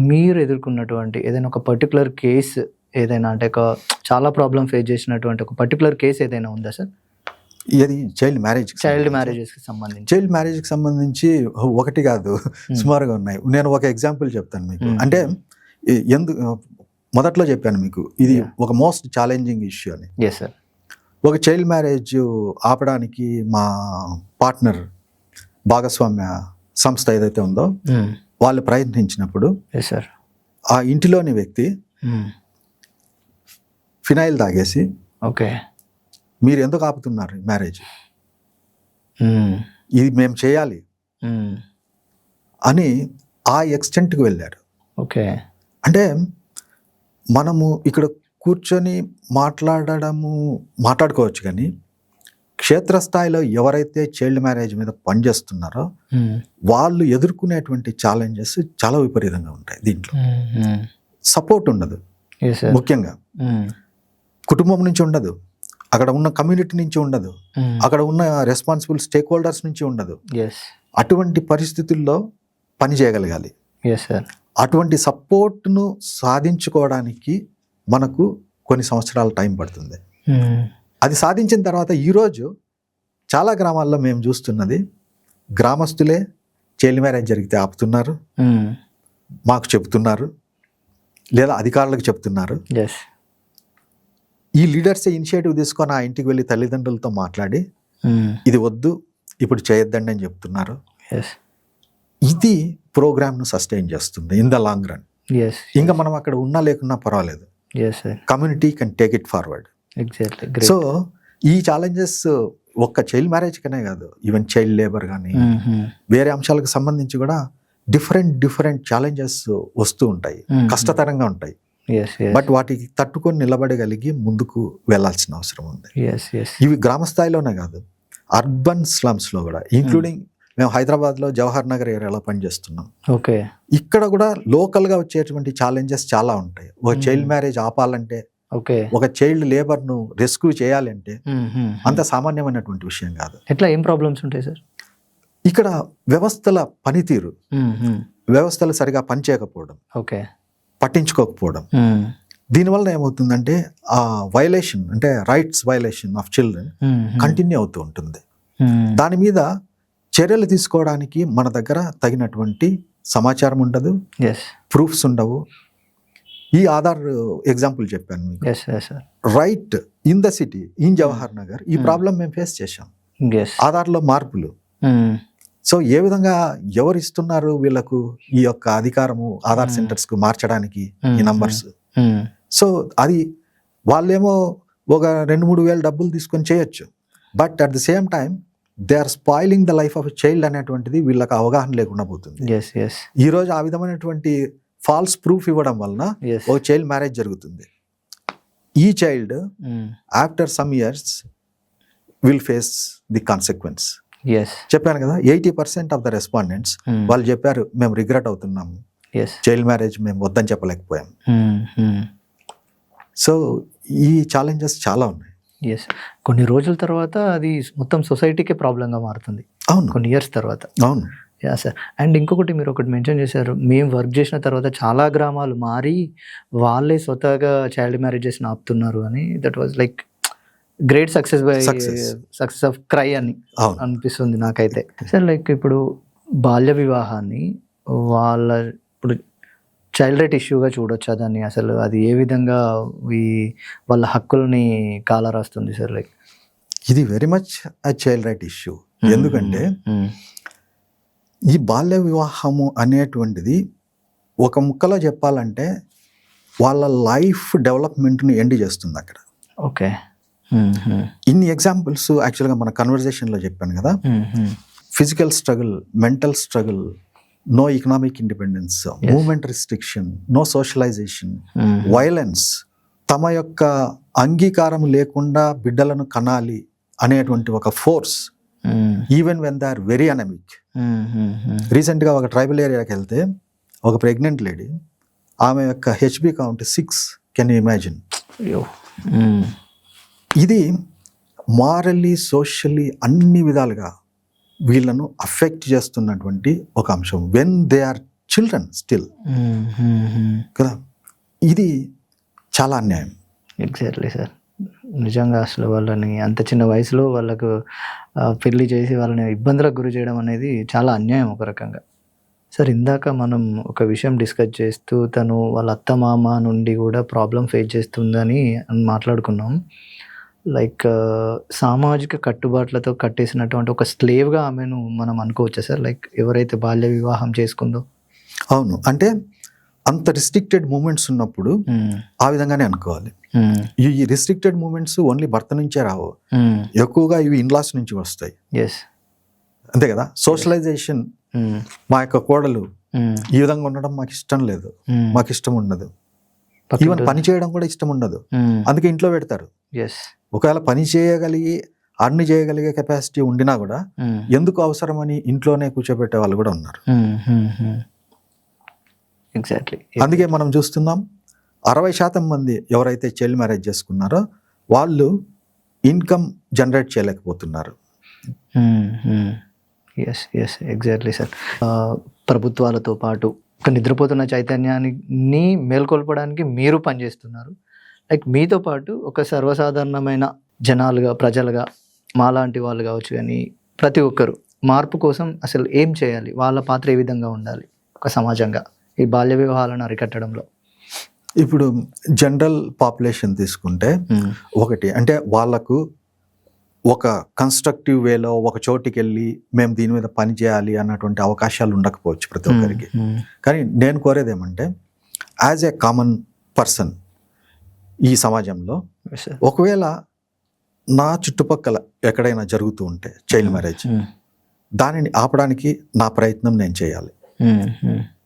మీరు ఎదుర్కొన్నటువంటి ఏదైనా ఒక పర్టికులర్ కేస్ ఏదైనా అంటే ఒక చాలా ప్రాబ్లం ఫేస్ చేసినటువంటి ఒక పర్టికులర్ కేస్ ఏదైనా ఉందా సార్? ఇది చైల్డ్ మ్యారేజ్కి సంబంధించి ఒకటి కాదు, సుమారుగా ఉన్నాయి. నేను ఒక ఎగ్జాంపుల్ చెప్తాను మీకు. అంటే మొదట్లో చెప్పాను మీకు ఇది ఒక మోస్ట్ ఛాలెంజింగ్ ఇష్యూ అని. Yes sir. ఒక చైల్డ్ మ్యారేజ్ ఆపడానికి మా పార్ట్నర్ భాగస్వామ్య సంస్థ ఏదైతే ఉందో వాళ్ళు ప్రయత్నించినప్పుడు ఆ ఇంటిలోని వ్యక్తి ఫినాయిల్ తాగేసి ఓకే మీరు ఎందుకు ఆపుతున్నారు మ్యారేజ్, ఇది మేము చేయాలి అని ఆ ఎక్స్టెంట్కి వెళ్ళారు. ఓకే. అంటే మనము ఇక్కడ కూర్చొని మాట్లాడుకోవచ్చు కానీ క్షేత్రస్థాయిలో ఎవరైతే చైల్డ్ మ్యారేజ్ మీద పనిచేస్తున్నారో వాళ్ళు ఎదుర్కొనేటువంటి ఛాలెంజెస్ చాలా విపరీతంగా ఉంటాయి. దీంట్లో సపోర్ట్ ఉండదు, ముఖ్యంగా కుటుంబం నుంచి ఉండదు, అక్కడ ఉన్న కమ్యూనిటీ నుంచి ఉండదు, అక్కడ ఉన్న రెస్పాన్సిబుల్ స్టేక్ హోల్డర్స్ నుంచి ఉండదు. అటువంటి పరిస్థితుల్లో పని చేయగలగాలి. అటువంటి సపోర్ట్ను సాధించుకోవడానికి మనకు కొన్ని సంవత్సరాల టైం పడుతుంది. అది సాధించిన తర్వాత ఈరోజు చాలా గ్రామాల్లో మేము చూస్తున్నది గ్రామస్తులే చైల్డ్ మ్యారేజ్ జరిగితే ఆపుతున్నారు, మాకు చెబుతున్నారు, లేదా అధికారులకు చెప్తున్నారు. ఈ లీడర్సే ఇనిషియేటివ్ తీసుకొని ఆ ఇంటికి వెళ్ళి తల్లిదండ్రులతో మాట్లాడి ఇది వద్దు ఇప్పుడు చేయొద్దండి అని చెప్తున్నారు. ఇది ప్రోగ్రామ్ను సస్టైన్ చేస్తుంది ఇన్ ద లాంగ్ రన్. ఇంకా మనం అక్కడ ఉన్నా లేకున్నా పర్వాలేదు, community can take it forward. So ఈ ఛాలెంజెస్ ఒక్క చైల్డ్ మ్యారేజ్ కనే కాదు, ఈవెన్ చైల్డ్ లేబర్ కానీ వేరే అంశాలకు సంబంధించి కూడా డిఫరెంట్ ఛాలెంజెస్ వస్తూ ఉంటాయి, కష్టతరంగా ఉంటాయి. బట్ వాటికి తట్టుకొని నిలబడగలిగి ముందుకు వెళ్లాల్సిన అవసరం ఉంది. ఇవి గ్రామ స్థాయిలోనే కాదు, అర్బన్ స్లమ్స్ లో కూడా, ఇంక్లూడింగ్ మేము హైదరాబాద్లో జవహర్ నగర్ ఏరియాలో పనిచేస్తున్నాం. ఓకే. ఇక్కడ కూడా లోకల్గా వచ్చేటువంటి ఛాలెంజెస్ చాలా ఉంటాయి. ఒక చైల్డ్ మ్యారేజ్ ఆపాలంటే, ఒక చైల్డ్ లేబర్ ను రెస్క్యూ చేయాలంటే అంత సామాన్యమైనటువంటి విషయం కాదు. ఎట్లా ఏం ప్రాబ్లమ్స్ ఉంటాయి సార్? ఇక్కడ వ్యవస్థల పనితీరు, వ్యవస్థలు సరిగా పనిచేయకపోవడం, ఓకే. పట్టించుకోకపోవడం, దీనివల్ల ఏమవుతుందంటే ఆ వైలేషన్ అంటే rights violation of children continue అవుతూ ఉంటుంది. దాని మీద చర్యలు తీసుకోవడానికి మన దగ్గర తగినటువంటి సమాచారం ఉండదు, ప్రూఫ్స్ ఉండవు. ఈ ఆధార్ ఎగ్జాంపుల్ చెప్పాను మీకు. Right in the city in Jawahar Nagar ఈ ప్రాబ్లం మేము ఫేస్ చేశాం. ఆధార్లో మార్పులు. సో ఏ విధంగా ఎవరు ఇస్తున్నారు వీళ్ళకు ఈ యొక్క అధికారము ఆధార్ సెంటర్స్ కు మార్చడానికి ఈ నంబర్స్? సో అది వాళ్ళేమో ఒక 2-3 వేలు డబ్బులు తీసుకొని చేయొచ్చు. But at the same time they are spoiling the life of a child అనేటువంటిది వీళ్ళకి అవగాహన లేకుండా పోతుంది. ఈ రోజు ఆ విధమైనటువంటి ఫాల్స్ ప్రూఫ్ ఇవ్వడం వలన ఒక చైల్డ్ మ్యారేజ్ జరుగుతుంది. ఈ child after some years will face the consequence. చెప్పాను కదా, 80% ఆఫ్ ద రెస్పాండెంట్స్ వాళ్ళు చెప్పారు మేము రిగ్రెట్ అవుతున్నాము, చైల్డ్ మ్యారేజ్ మేము వద్దని చెప్పలేకపోయాం. సో ఈ ఛాలెంజెస్ చాలా ఉన్నాయి. కొన్ని రోజుల తర్వాత అది మొత్తం సొసైటీకే ప్రాబ్లంగా మారుతుంది. అవును, కొన్ని ఇయర్స్ తర్వాత. అవును. Yeah sir. అండ్ ఇంకొకటి మీరు ఒకటి మెన్షన్ చేశారు, మేము వర్క్ చేసిన తర్వాత చాలా గ్రామాలు మారి వాళ్ళే స్వతహాగా చైల్డ్ మ్యారేజెస్ ఆపుతున్నారు అని. That was like great success of cry అని అనిపిస్తుంది నాకైతే. సార్ లైక్ ఇప్పుడు బాల్య వివాహాన్ని వాళ్ళ ఇప్పుడు చైల్డ్ రైట్ ఇష్యూగా చూడొచ్చా దాన్ని? అసలు అది ఏ విధంగా వాళ్ళ హక్కుల్ని కాలరాస్తుంది సార్? లైక్ ఇది very much a child right issue. ఎందుకంటే ఈ బాల్య వివాహము అనేటువంటిది ఒక ముక్కలో చెప్పాలంటే వాళ్ళ లైఫ్ డెవలప్మెంట్ని ఎండ్ చేస్తుంది అక్కడ. ఓకే. ఇన్ని ఎగ్జాంపుల్స్ యాక్చువల్గా మన కన్వర్జేషన్లో చెప్పాను కదా. Physical struggle, mental struggle, no economic independence, movement restriction, no socialisation, violence, తమ యొక్క అంగీకారం లేకుండా బిడ్డలను కనాలి అనేటువంటి ఒక force, even when they are very anaemic. రీసెంట్గా ఒక ట్రైబల్ ఏరియాకి వెళ్తే ఒక ప్రెగ్నెంట్ లేడీ, ఆమె యొక్క HB count 6. Can you imagine? ఇది మారల్లీ, సోషల్లీ అన్ని విధాలుగా వీళ్ళను అఫెక్ట్ చేస్తున్నటువంటి ఒక అంశం. When they are children still కదా, ఇది చాలా అన్యాయం. Exactly sir. నిజంగా అసలు వాళ్ళని అంత చిన్న వయసులో వాళ్ళకు పెళ్లి చేసి వాళ్ళని ఇబ్బందులకు గురి చేయడం అనేది చాలా అన్యాయం ఒక రకంగా. సార్ ఇందాక మనం ఒక విషయం డిస్కస్ చేస్తూ తను వాళ్ళ అత్త మామ నుండి కూడా ప్రాబ్లం ఫేస్ చేస్తుందని మాట్లాడుకున్నాం. లైక్ సామాజిక కట్టుబాట్లతో కట్టేసినటువంటి ఒక స్లేవ్గా ఆమెను మనం అనుకోవచ్చా సార్? లైక్ ఎవరైతే బాల్య వివాహం చేసుకుందో. అవును, అంటే అంత రిస్ట్రిక్టెడ్ మూమెంట్స్ ఉన్నప్పుడు ఆ విధంగానే అనుకోవాలి. ఈ రిస్ట్రిక్టెడ్ మూమెంట్స్ ఓన్లీ భర్త నుంచే రావు, ఎక్కువగా ఇవి ఇన్లాస్ నుంచి వస్తాయి. అంతే కదా. సోషలైజేషన్, మా యొక్క కోడలు ఈ విధంగా ఉండడం మాకు ఇష్టం లేదు, మాకు ఇష్టం ఉండదు, ఈవెన్ పని చేయడం కూడా ఇష్టం ఉండదు, అందుకే ఇంట్లో పెడతారు. ఒకవేళ పని చేయగలిగి అన్ని చేయగలిగే కెపాసిటీ ఉండినా కూడా ఎందుకు అవసరమని ఇంట్లోనే కూర్చోబెట్టే వాళ్ళు కూడా ఉన్నారు. ఎగ్జాక్ట్లీ. అందుకే మనం చూస్తున్నాం 60% మంది ఎవరైతే చైల్డ్ మ్యారేజ్ చేసుకున్నారో వాళ్ళు ఇన్కమ్ జనరేట్ చేయలేకపోతున్నారు. Exactly sir. ప్రభుత్వాలతో పాటు నిద్రపోతున్న చైతన్యాన్ని మేల్కొల్పడానికి మీరు పనిచేస్తున్నారు. లైక్ మీతో పాటు ఒక సర్వసాధారణమైన జనాలుగా, ప్రజలుగా, మాలాంటి వాళ్ళు కావచ్చు, కానీ ప్రతి ఒక్కరు మార్పు కోసం అసలు ఏం చేయాలి, వాళ్ళ పాత్ర ఏ విధంగా ఉండాలి ఒక సమాజంగా ఈ బాల్య వివాహాలను అరికట్టడంలో? ఇప్పుడు జనరల్ పాపులేషన్ తీసుకుంటే ఒకటి అంటే వాళ్ళకు ఒక కన్స్ట్రక్టివ్ వేలో ఒక చోటికి వెళ్ళి మేము దీని మీద పని చేయాలి అన్నటువంటి అవకాశాలు ఉండకపోవచ్చు ప్రతి ఒక్కరికి. కానీ నేను కోరేది ఏమంటే యాజ్ ఏ కామన్ పర్సన్ ఈ సమాజంలో ఒకవేళ నా చుట్టుపక్కల ఎక్కడైనా జరుగుతూ ఉంటే చైల్డ్ మ్యారేజ్, దానిని ఆపడానికి నా ప్రయత్నం నేను చేయాలి.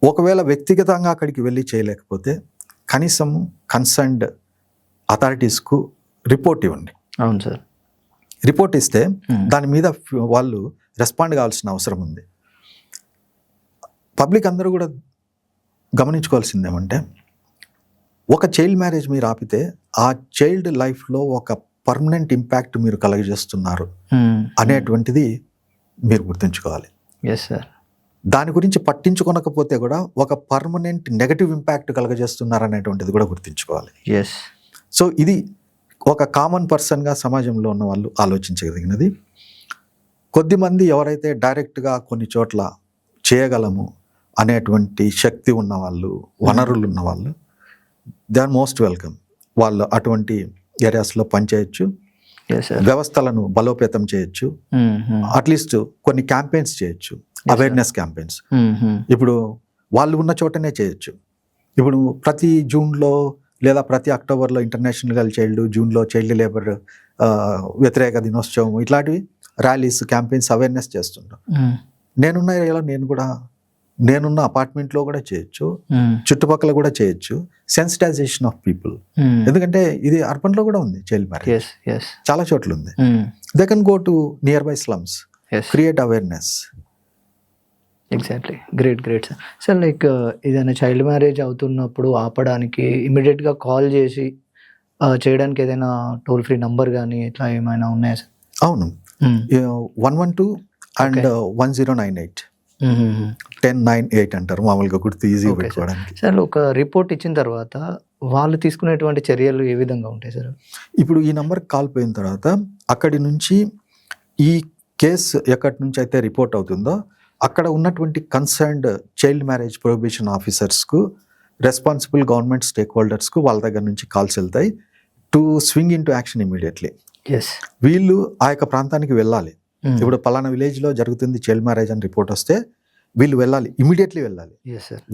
ఒకవేళ వ్యక్తిగతంగా అక్కడికి వెళ్ళి చేయలేకపోతే కనీసం కన్సర్న్డ్ అథారిటీస్కు రిపోర్ట్ ఇవ్వండి. అవును సార్. రిపోర్ట్ ఇస్తే దాని మీద వాళ్ళు రెస్పాండ్ కావాల్సిన అవసరం ఉంది. పబ్లిక్ అందరూ కూడా గమనించుకోవాల్సింది ఏమంటే ఒక చైల్డ్ మ్యారేజ్ మీరు ఆపితే ఆ చైల్డ్ లైఫ్లో ఒక పర్మనెంట్ ఇంపాక్ట్ మీరు కలగజేస్తున్నారు అనేటువంటిది మీరు గుర్తుంచుకోవాలి. Yes sir. దాని గురించి పట్టించుకొనకపోతే కూడా ఒక పర్మనెంట్ నెగటివ్ ఇంపాక్ట్ కలగజేస్తున్నారనేటువంటిది కూడా గుర్తుంచుకోవాలి. ఎస్. సో ఇది ఒక కామన్ పర్సన్గా సమాజంలో ఉన్న వాళ్ళు ఆలోచించగలిగినది. కొద్దిమంది ఎవరైతే డైరెక్ట్గా కొన్ని చోట్ల చేయగలము అనేటువంటి శక్తి ఉన్నవాళ్ళు, వనరులు ఉన్నవాళ్ళు, దే ఆర్ మోస్ట్ వెల్కమ్. వాళ్ళు అటువంటి ఏరియాస్లో పనిచేయచ్చు, ఎస్ సార్. వ్యవస్థలను బలోపేతం చేయొచ్చు, అట్లీస్ట్ కొన్ని క్యాంపెయిన్స్ చేయొచ్చు, అవేర్నెస్ క్యాంపెయిన్స్. ఇప్పుడు వాళ్ళు ఉన్న చోటనే చేయొచ్చు. ఇప్పుడు ప్రతి జూన్లో లేదా ప్రతి అక్టోబర్లో ఇంటర్నేషనల్ చైల్డ్, జూన్లో చైల్డ్ లేబర్ వ్యతిరేక దినోత్సవం, ఇట్లాంటివి ర్యాలీస్, క్యాంపెయిన్స్, అవేర్నెస్ చేస్తుంటాం. నేనున్న ఏరియాలో నేనున్న అపార్ట్మెంట్లో కూడా చేయొచ్చు, చుట్టుపక్కల కూడా చేయొచ్చు. సెన్సిటైజేషన్ ఆఫ్ పీపుల్, ఎందుకంటే ఇది అర్బన్లో కూడా ఉంది చైల్డ్ మ్యారేజ్, చాలా చోట్ల ఉంది. They can go to nearby slums, create awareness. Exactly. Great sir. Sir like ఏదైనా చైల్డ్ మ్యారేజ్ అవుతున్నప్పుడు ఆపడానికి ఇమీడియట్గా కాల్ చేసి చేయడానికి ఏదైనా టోల్ ఫ్రీ నంబర్ కానీ ఇట్లా ఏమైనా ఉన్నాయా సార్? అవును, 112 అండ్ 1098, 1098 అంటారు మామూలుగా, గుర్తు ఈజీ పెట్టుకోవడానికి. సార్ ఒక రిపోర్ట్ ఇచ్చిన తర్వాత వాళ్ళు తీసుకునేటువంటి చర్యలు ఏ విధంగా ఉంటాయి సార్? ఇప్పుడు ఈ నంబర్కి కాల్ పోయిన తర్వాత అక్కడి నుంచి ఈ కేసు ఎక్కడి నుంచి అయితే రిపోర్ట్ అవుతుందో అక్కడ ఉన్నటువంటి కన్సర్న్డ్ చైల్డ్ మ్యారేజ్ ప్రొహిబిషన్ ఆఫీసర్స్కు, రెస్పాన్సిబుల్ గవర్నమెంట్ స్టేక్ హోల్డర్స్కు వాళ్ళ దగ్గర నుంచి కాల్స్ వెళ్తాయి to swing into action immediately. వీళ్ళు ఆ యొక్క ప్రాంతానికి వెళ్ళాలి. ఇప్పుడు పలానా విలేజ్లో జరుగుతుంది చైల్డ్ మ్యారేజ్ అని రిపోర్ట్ వస్తే వీళ్ళు వెళ్ళాలి, ఇమీడియట్లీ వెళ్ళాలి.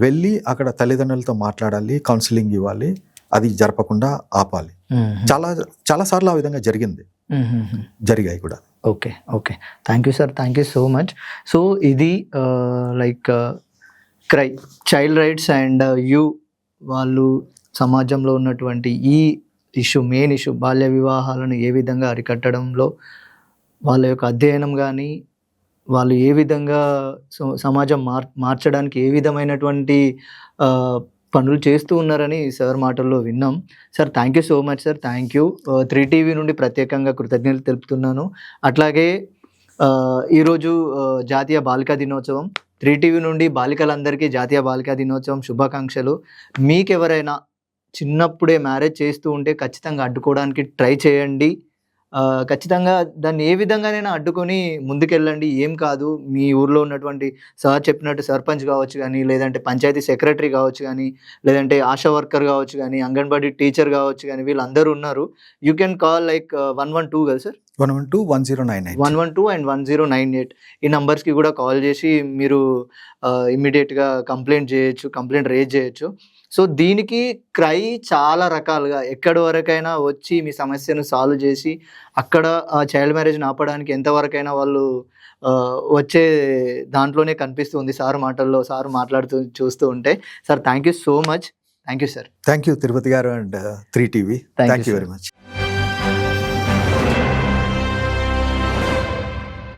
వెళ్ళి అక్కడ తల్లిదండ్రులతో మాట్లాడాలి, కౌన్సిలింగ్ ఇవ్వాలి, అది జరపకుండా ఆపాలి. చాలా సార్లు ఆ విధంగా జరిగాయి కూడా. Okay thank you sir, thank you so much. So ఇది like CRY child rights and వాళ్ళు సమాజంలో ఉన్నటువంటి ఈ మెయిన్ ఇష్యూ బాల్య వివాహాలను ఏ విధంగా అరికట్టడంలో వాళ్ళ యొక్క అధ్యయనం కానీ, వాళ్ళు ఏ విధంగా సమాజం మార్చడానికి ఏ విధమైనటువంటి పనులు చేస్తూ ఉన్నారని సార్ మాటల్లో విన్నాం. Sir thank you so much sir, thank you. 3TV నుండి ప్రత్యేకంగా కృతజ్ఞతలు తెలుపుతున్నాను. అట్లాగే ఈరోజు జాతీయ బాలికా దినోత్సవం. 3TV నుండి బాలికలందరికీ జాతీయ బాలికా దినోత్సవం శుభాకాంక్షలు. మీకెవరైనా చిన్నప్పుడే మ్యారేజ్ చేస్తూ ఉంటే ఖచ్చితంగా అడ్డుకోవడానికి ట్రై చేయండి. ఖచ్చితంగా దాన్ని ఏ విధంగానైనా అడ్డుకొని ముందుకెళ్ళండి. ఏం కాదు, మీ ఊర్లో ఉన్నటువంటి సార్ చెప్పినట్టు సర్పంచ్ కావచ్చు కానీ, లేదంటే పంచాయతీ సెక్రటరీ కావచ్చు కానీ, లేదంటే ఆశా వర్కర్ కావచ్చు కానీ, అంగన్వాడీ టీచర్ కావచ్చు కానీ, వీళ్ళందరూ ఉన్నారు. యూ కెన్ కాల్ లైక్ 112 కదా సార్, 112 1098 112 అండ్ 1098 ఈ నంబర్స్కి కూడా కాల్ చేసి మీరు ఇమ్మీడియట్గా కంప్లైంట్ రేజ్ చేయొచ్చు. సో దీనికి క్రై చాలా రకాలుగా ఎక్కడి వరకైనా వచ్చి మీ సమస్యను సాల్వ్ చేసి అక్కడ చైల్డ్ మ్యారేజ్ని ఆపడానికి ఎంతవరకైనా వాళ్ళు వచ్చే దాంట్లోనే కనిపిస్తుంది సార్ మాటల్లో, సార్ చూస్తూ ఉంటే. Sir thank you so much. Thank you sir. Thank you Tirupati గారు and 3TV. Thank you very much.